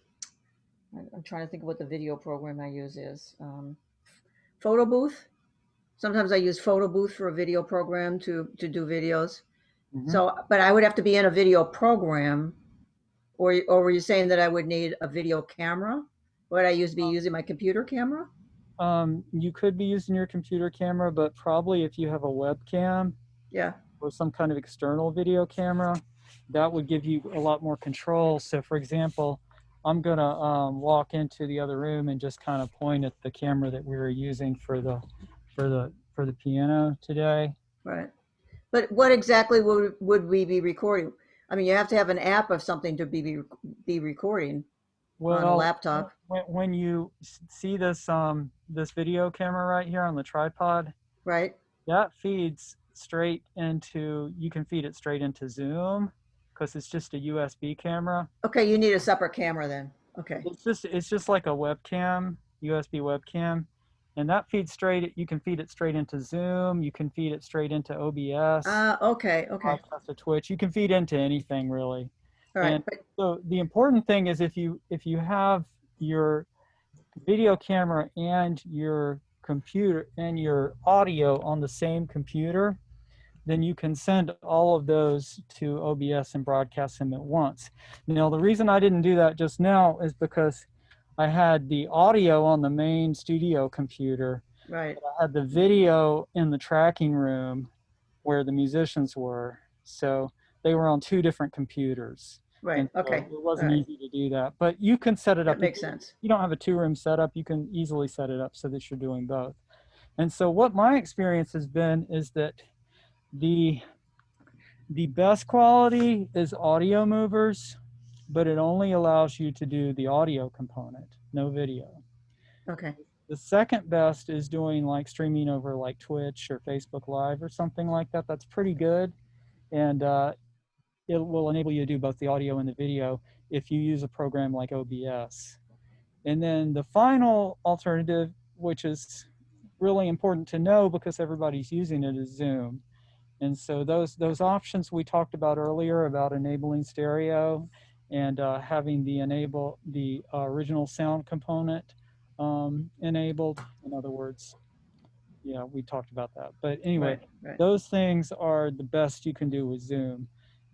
trying to think of what the video program I use is. Photo Booth. Sometimes I use Photo Booth for a video program to do videos. Mm-hmm. So, but I would have to be in a video program, or were you saying that I would need a video camera? Would I be using my computer camera? You could be using your computer camera, but probably if you have a webcam, yeah, or some kind of external video camera, that would give you a lot more control. So, for example, I'm gonna walk into the other room and just kind of point at the camera that we were using for the piano today. Right. But what exactly would we be recording? I mean, you have to have an app of something to be recording on a laptop. When you see this this video camera right here on the tripod, right? That feeds straight into. You can feed it straight into Zoom because it's just a USB camera. Okay, you need a separate camera then. Okay. It's just like a webcam, USB webcam. And that feeds straight, you can feed it straight into Zoom, you can feed it straight into OBS. Okay. To Twitch, you can feed into anything really. All right. And so the important thing is if you have your video camera and your computer and your audio on the same computer, then you can send all of those to OBS and broadcast them at once. Now, the reason I didn't do that just now is because I had the audio on the main studio computer. Right. I had the video in the tracking room where the musicians were. So they were on two different computers. Right. So okay. It wasn't easy to do that. But you can set it up. That makes sense. You don't have a two-room setup. You can easily set it up so that you're doing both. And so what my experience has been is that the best quality is Audio Movers, but it only allows you to do the audio component, no video. Okay. The second best is doing like streaming over like Twitch or Facebook Live or something like that. That's pretty good. And it will enable you to do both the audio and the video if you use a program like OBS. And then the final alternative, which is really important to know because everybody's using it, is Zoom. And so those options we talked about earlier about enabling stereo and having the original sound component enabled. In other words, yeah, we talked about that. But anyway, right. Those things are the best you can do with Zoom.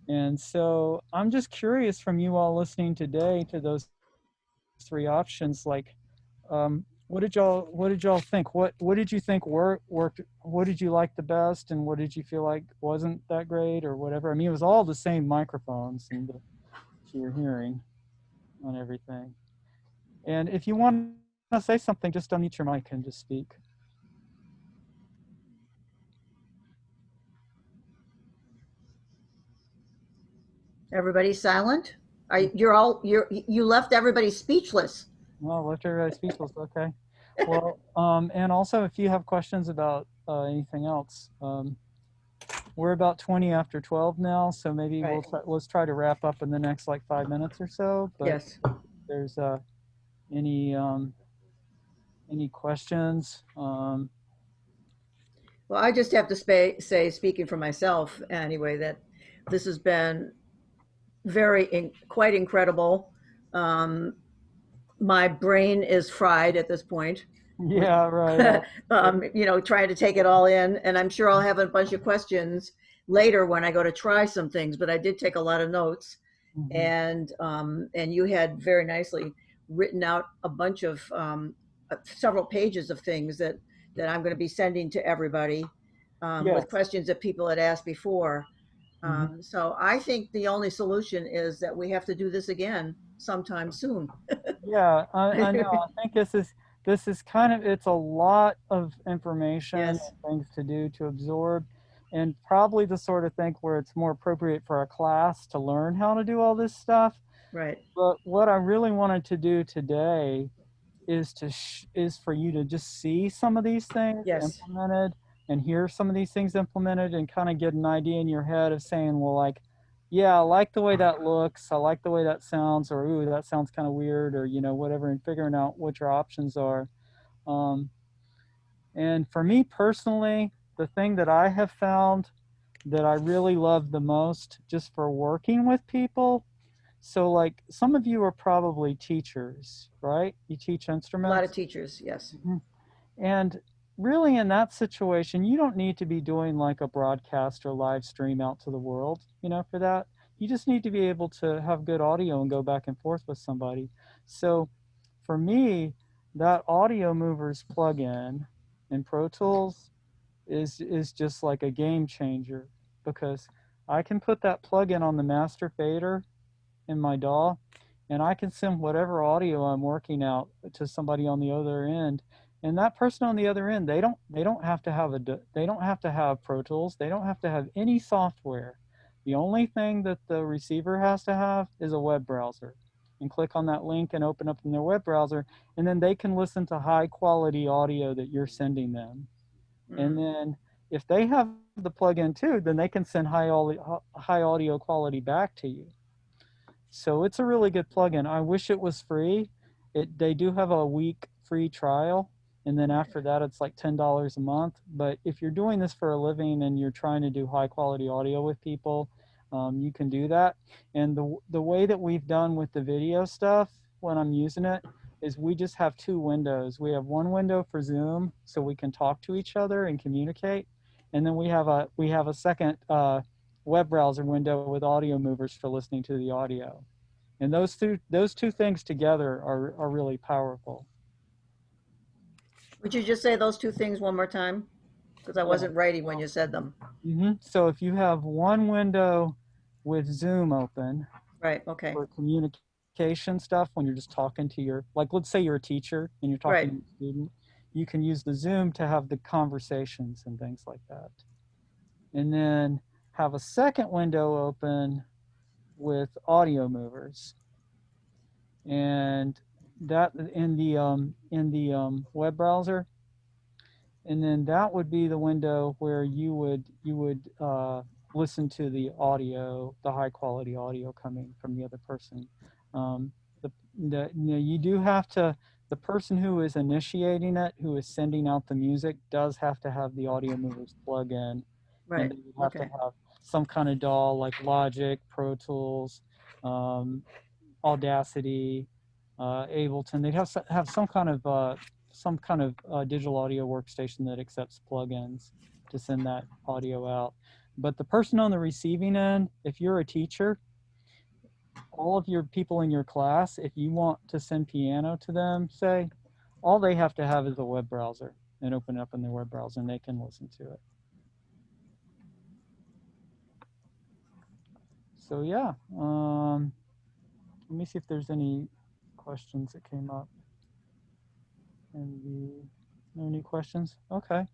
And so I'm just curious from you all listening today to those three options, like, what did y'all think? What did you think worked? What did you like the best, and what did you feel like wasn't that great, or whatever? I mean, it was all the same microphones and that you're hearing on everything. And if you want to say something, just unmute your mic and just speak. Everybody's silent? You left everybody speechless. Well, left everybody speechless. Okay. Well, and also if you have questions about anything else, we're about 20 after 12 now, so maybe Right. let's try to wrap up in the next like 5 minutes or so. But Yes. if there's any questions? Well, I just have to say, speaking for myself anyway, that this has been quite incredible. My brain is fried at this point. Yeah, right. Trying to take it all in, and I'm sure I'll have a bunch of questions later when I go to try some things. But I did take a lot of notes, and you had very nicely written out a bunch of several pages of things that I'm going to be sending to everybody with questions that people had asked before. So I think the only solution is that we have to do this again sometime soon. Yeah, I know. I think this is kind of, it's a lot of information and things to do to absorb, and probably the sort of thing where it's more appropriate for a class to learn how to do all this stuff. Right. But what I really wanted to do today is for you to just see some of these things implemented and hear some of these things implemented and kind of get an idea in your head of saying, well, like, yeah, I like the way that looks, I like the way that sounds, or ooh, that sounds kind of weird, or whatever, and figuring out what your options are. And for me personally, the thing that I have found that I really love the most, just for working with people, so like some of you are probably teachers, right? You teach instruments. A lot of teachers, yes. And really in that situation, you don't need to be doing like a broadcast or live stream out to the world, for that. You just need to be able to have good audio and go back and forth with somebody. So for me, that Audio Movers plugin in Pro Tools is just like a game changer, because I can put that plugin on the master fader in my DAW, and I can send whatever audio I'm working out to somebody on the other end. And that person on the other end, they don't have to have Pro Tools. They don't have to have any software. The only thing that the receiver has to have is a web browser, and click on that link and open up in their web browser, and then they can listen to high quality audio that you're sending them. And then if they have the plugin too, then they can send high audio quality back to you. So it's a really good plugin. I wish it was free. They do have a week free trial, and then after that it's like $10 a month. But if you're doing this for a living and you're trying to do high quality audio with people, you can do that. And the way that we've done with the video stuff when I'm using it is we just have two windows. We have one window for Zoom so we can talk to each other and communicate, and then we have a second web browser window with Audio Movers for listening to the audio. And those two things together are really powerful. Would you just say those two things one more time? Because I wasn't writing when you said them. So if you have one window with Zoom open, right, okay, for communication stuff, when you're just talking to your, like, let's say you're a teacher and you're talking to a student, you can use the Zoom to have the conversations and things like that. And then have a second window open with Audio Movers, and that in the web browser, and then that would be the window where you would listen to the audio, the high quality audio coming from the other person. You do have to, the person who is initiating it, who is sending out the music, does have to have the Audio Movers plug-in. Right. And you have to have some kind of DAW like Logic, Pro Tools, Audacity, Ableton. They'd have some kind of digital audio workstation that accepts plugins to send that audio out. But the person on the receiving end, if you're a teacher, all of your people in your class, if you want to send piano to them, say, all they have to have is a web browser and open it up in their web browser and they can listen to it. So yeah, let me see if there's any questions that came up. No new questions? Okay.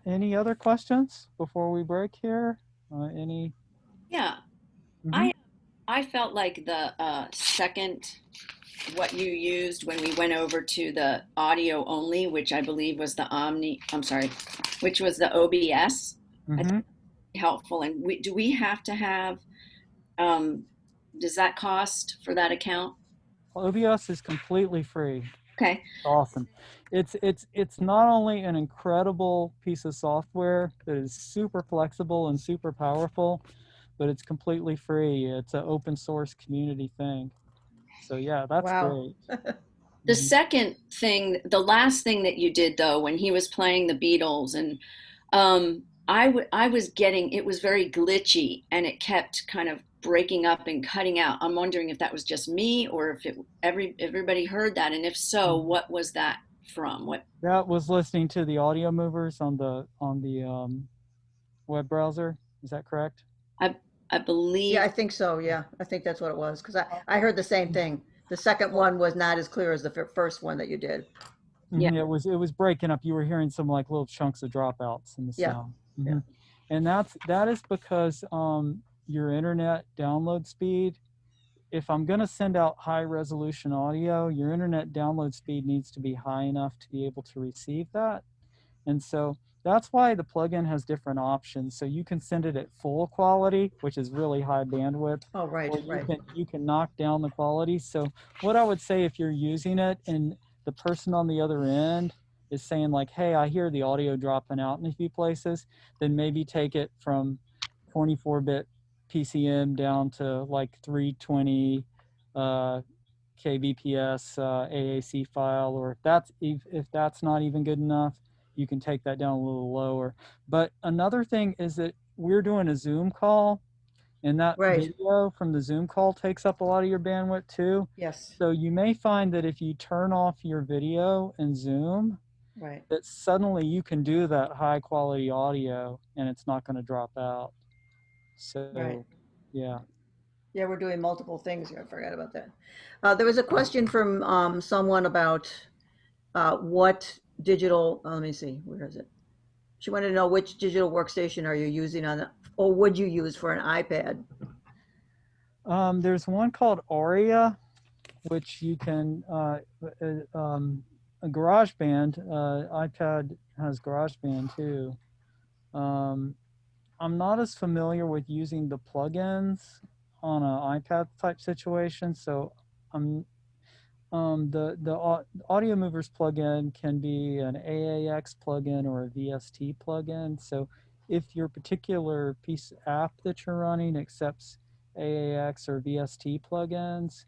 Any other questions before we break here? Any? Yeah, Mhm. I felt like the second, what you used when we went over to the audio only, which I believe was the which was the OBS, I think helpful. And do we have to have, does that cost for that account? OBS is completely free. Okay. Awesome. It's not only an incredible piece of software that is super flexible and super powerful, but it's completely free. It's an open source community thing. So yeah, that's Wow. great. The Mhm. second thing, the last thing that you did though, when he was playing the Beatles, and I was getting, it was very glitchy and it kept kind of breaking up and cutting out. I'm wondering if that was just me or if everybody heard that, and if so, what was that from? What? That was listening to the audio movers on the web browser. Is that correct? I believe. Yeah, I think so. Yeah, I think that's what it was. Because I heard the same thing. The second one was not as clear as the first one that you did. Yeah. It was breaking up. You were hearing some like little chunks of dropouts in the Yeah. sound. Yeah. And that is because your internet download speed. If I'm going to send out high resolution audio, your internet download speed needs to be high enough to be able to receive that. And so that's why the plugin has different options. So you can send it at full quality, which is really high bandwidth. Oh, right, Or right. you can knock down the quality. So what I would say, if you're using it and the person on the other end is saying like, hey, I hear the audio dropping out in a few places, then maybe take it from 24-bit PCM down to like 320 kbps AAC file, or if that's not even good enough, you can take that down a little lower. But another thing is that we're doing a Zoom call, and that Right. video from the Zoom call takes up a lot of your bandwidth too. Yes. So you may find that if you turn off your video in Zoom, Right. that suddenly you can do that high quality audio and it's not going to drop out. So Right. yeah. Yeah, we're doing multiple things here. I forgot about that. There was a question from someone about what digital, let me see, where is it? She wanted to know which digital workstation are you using or would you use for an iPad? There's one called Aria, which you can, a GarageBand, iPad has GarageBand too. I'm not as familiar with using the plugins on an iPad type situation, so the Audio Movers plugin can be an AAX plugin or a VST plugin. So if your particular piece app that you're running accepts AAX or VST plugins,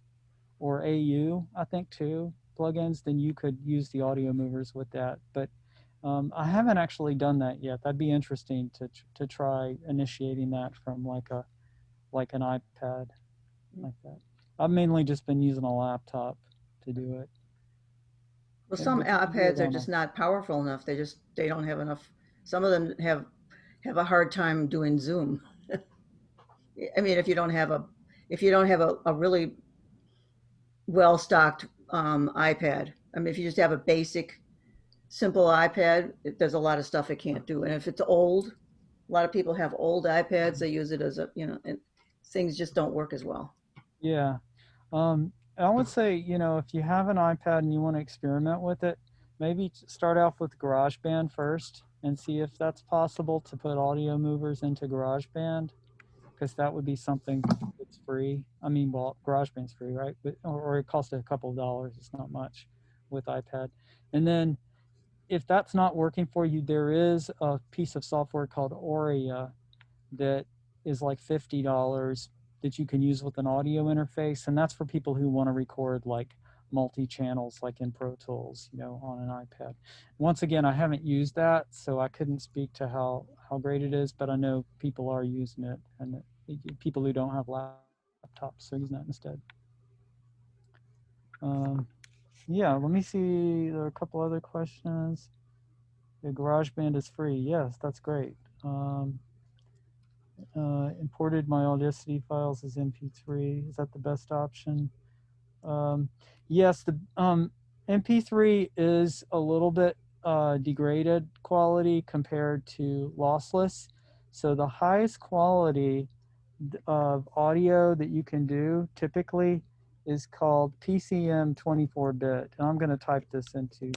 or AU, I think too, plugins, then you could use the Audio Movers with that. But I haven't actually done that yet. That'd be interesting to try initiating that from like an iPad like that. I've mainly just been using a laptop to do it. Well, some But you can do it iPads are on just not powerful enough. They don't have enough. Some of them have a hard time doing Zoom. I mean, if you don't have a really well stocked iPad. I mean, if you just have a basic, simple iPad, there's a lot of stuff it can't do. And if it's old, a lot of people have old iPads. They use it as and things just don't work as well. Yeah. I would say, if you have an iPad and you want to experiment with it, maybe start off with GarageBand first and see if that's possible to put Audio Movers into GarageBand, because that would be something that's free. I mean, well, GarageBand's free, right? But or it costs a couple of dollars. It's not much with iPad. And then if that's not working for you, there is a piece of software called Auria that is like $50 that you can use with an audio interface, and that's for people who want to record like multi-channels like in Pro Tools, on an iPad. Once again, I haven't used that, so I couldn't speak to how great it is, but I know people are using it, and people who don't have laptops laptop, so he's not instead. Yeah, let me see. There are a couple other questions. The GarageBand is free. Yes, that's great. Imported my Audacity files as MP3. Is that the best option? Yes, the MP3 is a little bit degraded quality compared to lossless. So the highest quality of audio that you can do typically is called PCM 24-bit. And I'm going to type this into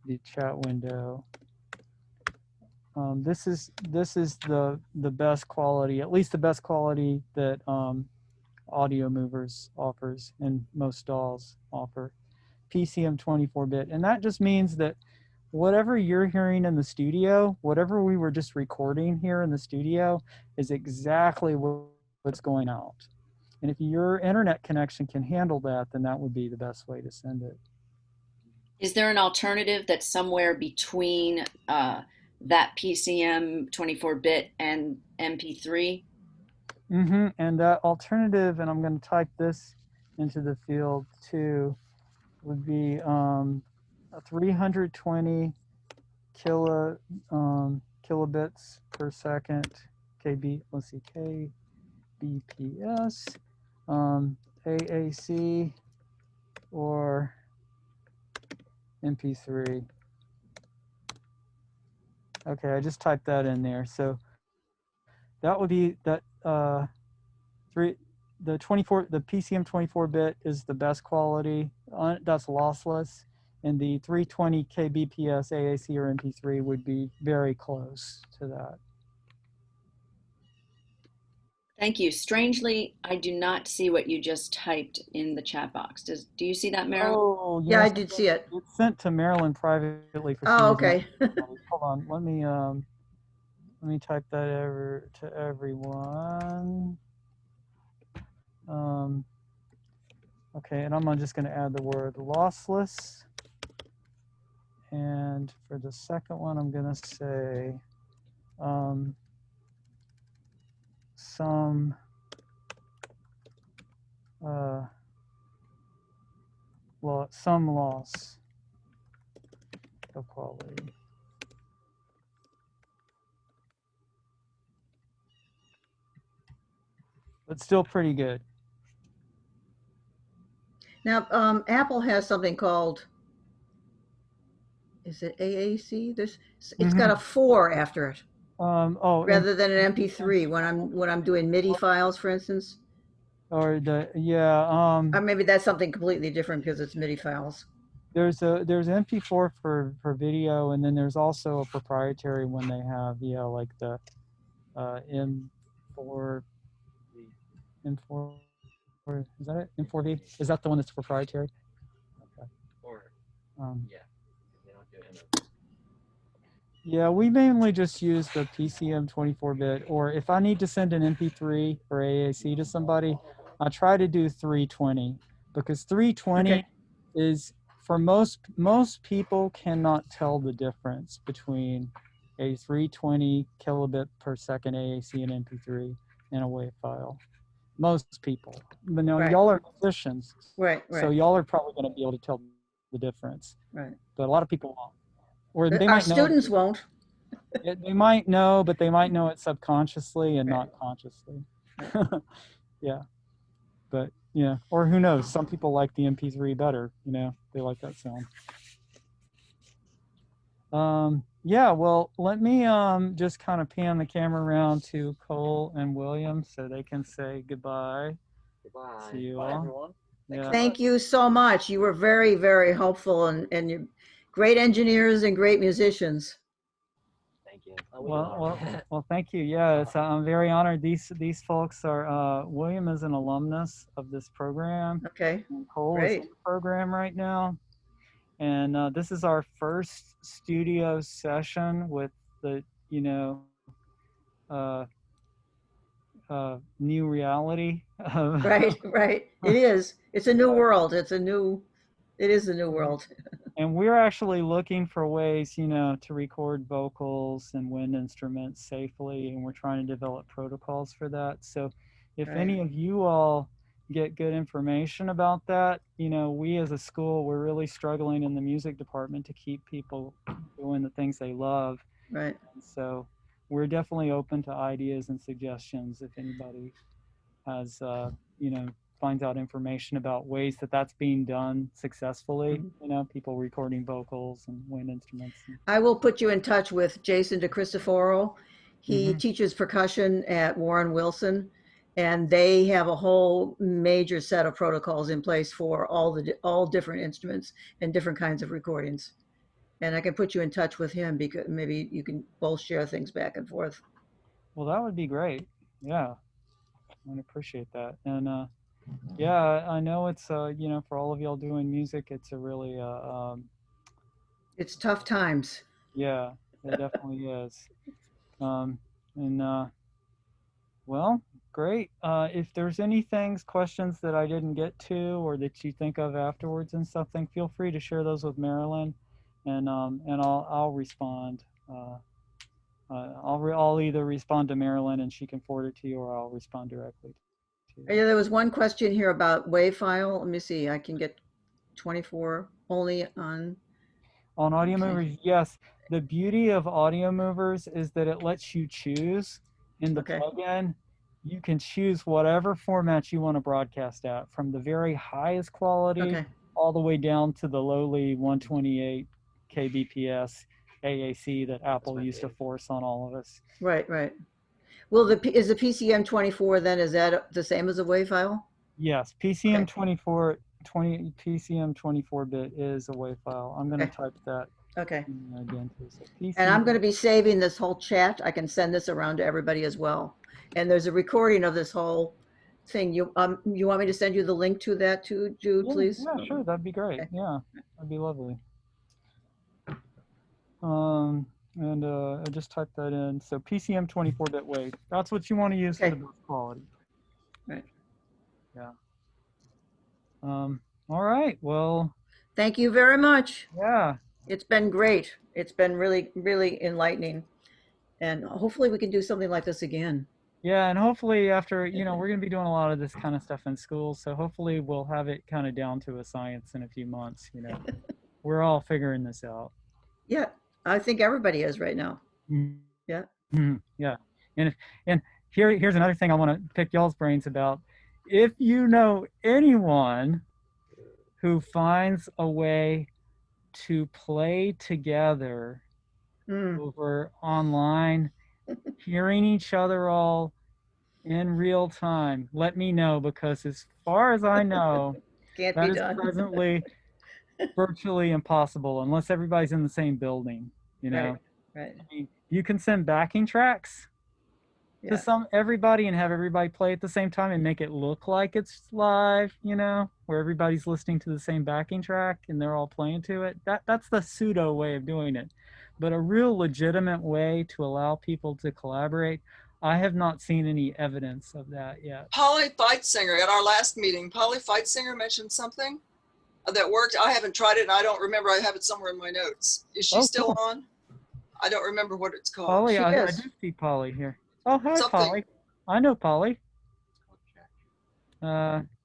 the chat window. This is the best quality, at least the best quality that Audio Movers offers and most DAWs offer. PCM 24-bit, and that just means that whatever you're hearing in the studio, whatever we were just recording here in the studio, is exactly what's going out. And if your internet connection can handle that, then that would be the best way to send it. Is there an alternative that's somewhere between that PCM 24-bit and MP3? And that alternative, and I'm going to type this into the field too, would be a 320 kilobits per second, let's see, kbps, AAC, or MP3. Okay, I just typed that in there. So that would be that the PCM 24-bit is the best quality. That's lossless, and the 320 kbps AAC or MP3 would be very close to that. Thank you. Strangely, I do not see what you just typed in the chat box. Do you see that, Marilyn? Oh, Yeah, yes, I did see it. it's sent to Marilyn privately for Oh, some okay. reason. Hold on, let me type that over to everyone. Okay, and I'm just going to add the word lossless. And for the second one, I'm going to say some loss of quality. But still pretty good. Now, Apple has something called, is it AAC? It's got a 4 after it, rather than an MP3 when I'm doing MIDI files, for instance. Or Or maybe that's something completely different because it's MIDI files. There's MP4 for video, and then there's also a proprietary one they have, like the M4, is that it? M4V? Is that the one that's proprietary? Okay. Yeah, we mainly just use the PCM 24-bit, or if I need to send an MP3 or AAC to somebody, I try to do 320, because 320 is, for most people cannot tell the difference between a 320 kilobit per second AAC and MP3 in a WAV file. Most people. But now y'all are musicians, so y'all are probably going to be able to tell the difference. Right. But a lot of people won't. Or they Our might know. students won't. They might know, but they might know it subconsciously and not consciously. Yeah. But yeah, or who knows? Some people like the MP3 better. They like that sound. Yeah. Well, let me just kind of pan the camera around to Cole and William so they can say goodbye. Goodbye. See you Bye, all. everyone. Yeah. Thank you so much. You were very, very helpful, and you're great engineers and great musicians. Thank you. Well, thank you. Yeah, I'm very honored. These folks are. William is an alumnus of this program. Okay. And Cole is in the program right now, and this is our first studio session with the new reality. Right. It is. It's a new world. It is a new world. And we're actually looking for ways, to record vocals and wind instruments safely, and we're trying to develop protocols for that. So if Right. any of you all get good information about that, you know, we as a school, we're really struggling in the music department to keep people doing the things they love. Right. So we're definitely open to ideas and suggestions if anybody has, you know, finds out information about ways that that's being done successfully. Mhm. You know, people recording vocals and wind instruments. I will put you in touch with Jason DeCristoforo. He Mhm. teaches percussion at Warren Wilson, and they have a whole major set of protocols in place for all different instruments and different kinds of recordings. And I can put you in touch with him because maybe you can both share things back and forth. Well, that would be great. Yeah, I'd appreciate that. And yeah, I know it's you know, for all of y'all doing music, it's a really It's tough times. yeah, it definitely is. And well, great. If there's any things, questions that I didn't get to or that you think of afterwards and something, feel free to share those with Marilyn, and I'll respond. I'll either respond to Marilyn and she can forward it to you, or I'll respond directly to you. Yeah, there was one question here about WAV file. Let me see. I can get 24 only on. On audio Okay. movers, yes. The beauty of audio movers is that it lets you choose in the Okay. plugin. You can choose whatever format you want to broadcast at, from the very highest quality Okay. all the way down to the lowly 128 kbps AAC that Apple used to force on all of us. Right, right. Well, is the PCM 24 then, is that the same as a WAV file? Yes, PCM 24-bit is a WAV file. I'm going to Okay. type that Okay. again too. So And I'm going to PCM be saving this whole chat. I can send this around to everybody as well. And there's a recording of this whole thing. You want me to send you the link to that too, Jude, please? Yeah, sure, that'd be great. Okay. Yeah, that'd be lovely. And I just typed that in. So PCM 24-bit WAV. That's what you want to use for Okay. the best quality. Right. Yeah. All right. Well, Thank you very much. yeah. It's been great. It's been really, really enlightening. And hopefully we can do something like this again. Yeah, and hopefully after, you know, we're going to be doing a lot of this kind of stuff in school, so hopefully we'll have it kind of down to a science in a few months, you know. We're all figuring this out. Yeah, I think everybody is right now. Yeah. Yeah. And here's another thing I want to pick y'all's brains about. If you know anyone who finds a way to play together over online, hearing each other all in real time, let me know, because as far as I know, Can't that be is done. presently virtually impossible unless everybody's in the same building, you know. Right. I mean, you can send backing tracks Yeah. to everybody and have everybody play at the same time and make it look like it's live, you know, where everybody's listening to the same backing track and they're all playing to it. That's the pseudo way of doing it. But a real legitimate way to allow people to collaborate, I have not seen any evidence of that yet. Polly Feitsinger, at our last meeting, Polly Feitsinger mentioned something that worked. I haven't tried it, and I don't remember. I have it somewhere in my notes. Is she still cool. on? I don't remember what it's called. Polly, I is. do see Polly here. Oh, hi, Something. Polly. I know Polly.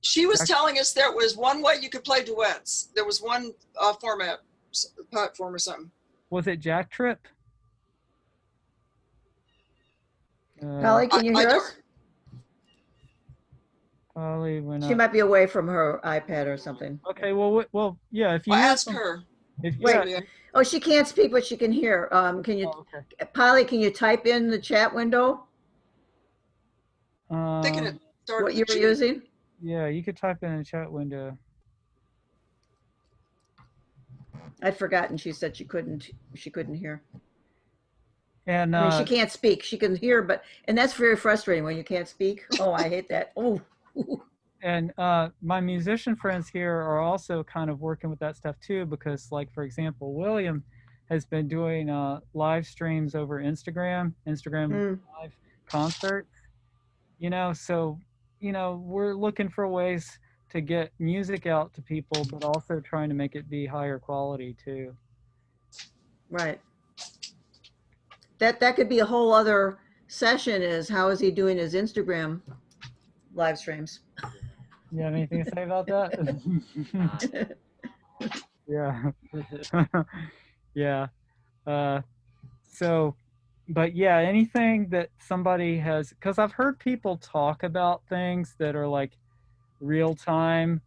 She was Jack- telling us there was one way you could play duets. There was one platform or something. Was it Jack Trip? Polly, can you I hear don't- us? Polly went She up. might be away from her iPad or something. Okay, well, yeah. If you I hear asked some- her. if Wait. yeah, Oh, she can't speak, but she can hear. Can you, oh, okay. Polly, can you type in the chat window Thinking it started what with you were G. using? Yeah, you could type in the chat window. I'd forgotten. She said she couldn't hear. And I mean, she can't speak. She can hear, and that's very frustrating when you can't speak. Oh, I hate that. Oh. and my musician friends here are also kind of working with that stuff too, because, like, for example, William has been doing live streams over Instagram live concerts, you know, so, you know, we're looking for ways to get music out to people, but also trying to make it be higher quality too. Right. That could be a whole other session, is how is he doing his Instagram live streams. You have anything to say about that? Yeah. Yeah. So, but yeah, anything that somebody has, because I've heard people talk about things that are like real time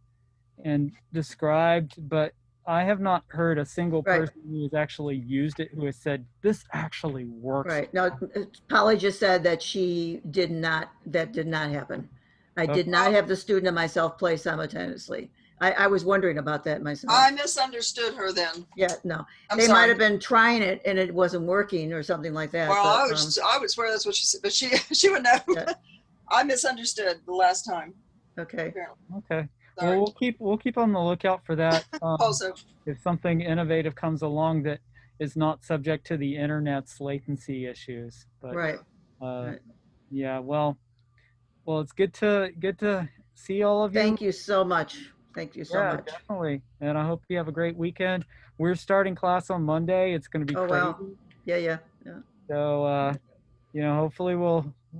and described, but I have not heard a single Right. person who has actually used it who has said this actually works. Right. Now, Polly just said that that did not happen. I did not have the student and myself play simultaneously. I was wondering about that myself. I misunderstood her then. Yeah, no. I'm They might sorry. have been trying it and it wasn't working or something like that. Well, but, I would swear that's what she said, but she would know. Yeah. I misunderstood the last time. Okay. Apparently. Okay. Sorry. Well, we'll keep on the lookout for that. Also, If something innovative comes along that is not subject to the internet's latency issues. But Right. right. Yeah, well, it's good to see all of you. Thank you so much. Thank you so much. Definitely. And I hope you have a great weekend. We're starting class on Monday. It's going to be Oh, crazy. wow. Yeah. So,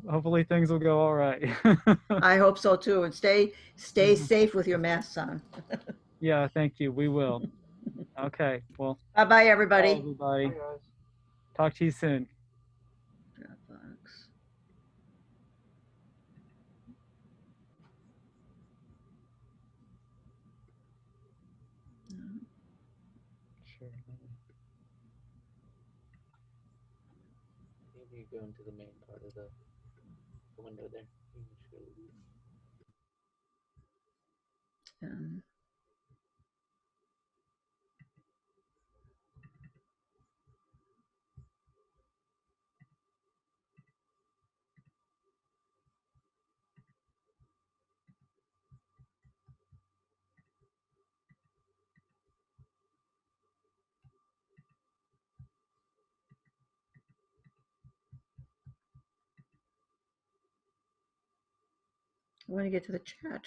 hopefully things will go all right. I hope so too. And stay safe with your masks on. Yeah, thank you. We will. Okay. Well, Bye-bye, everybody. bye, everybody. Bye, guys. Talk to you soon. Dropbox. Sure. Maybe you go into the main part of the window there. You can just go leave. I want to get to the chat.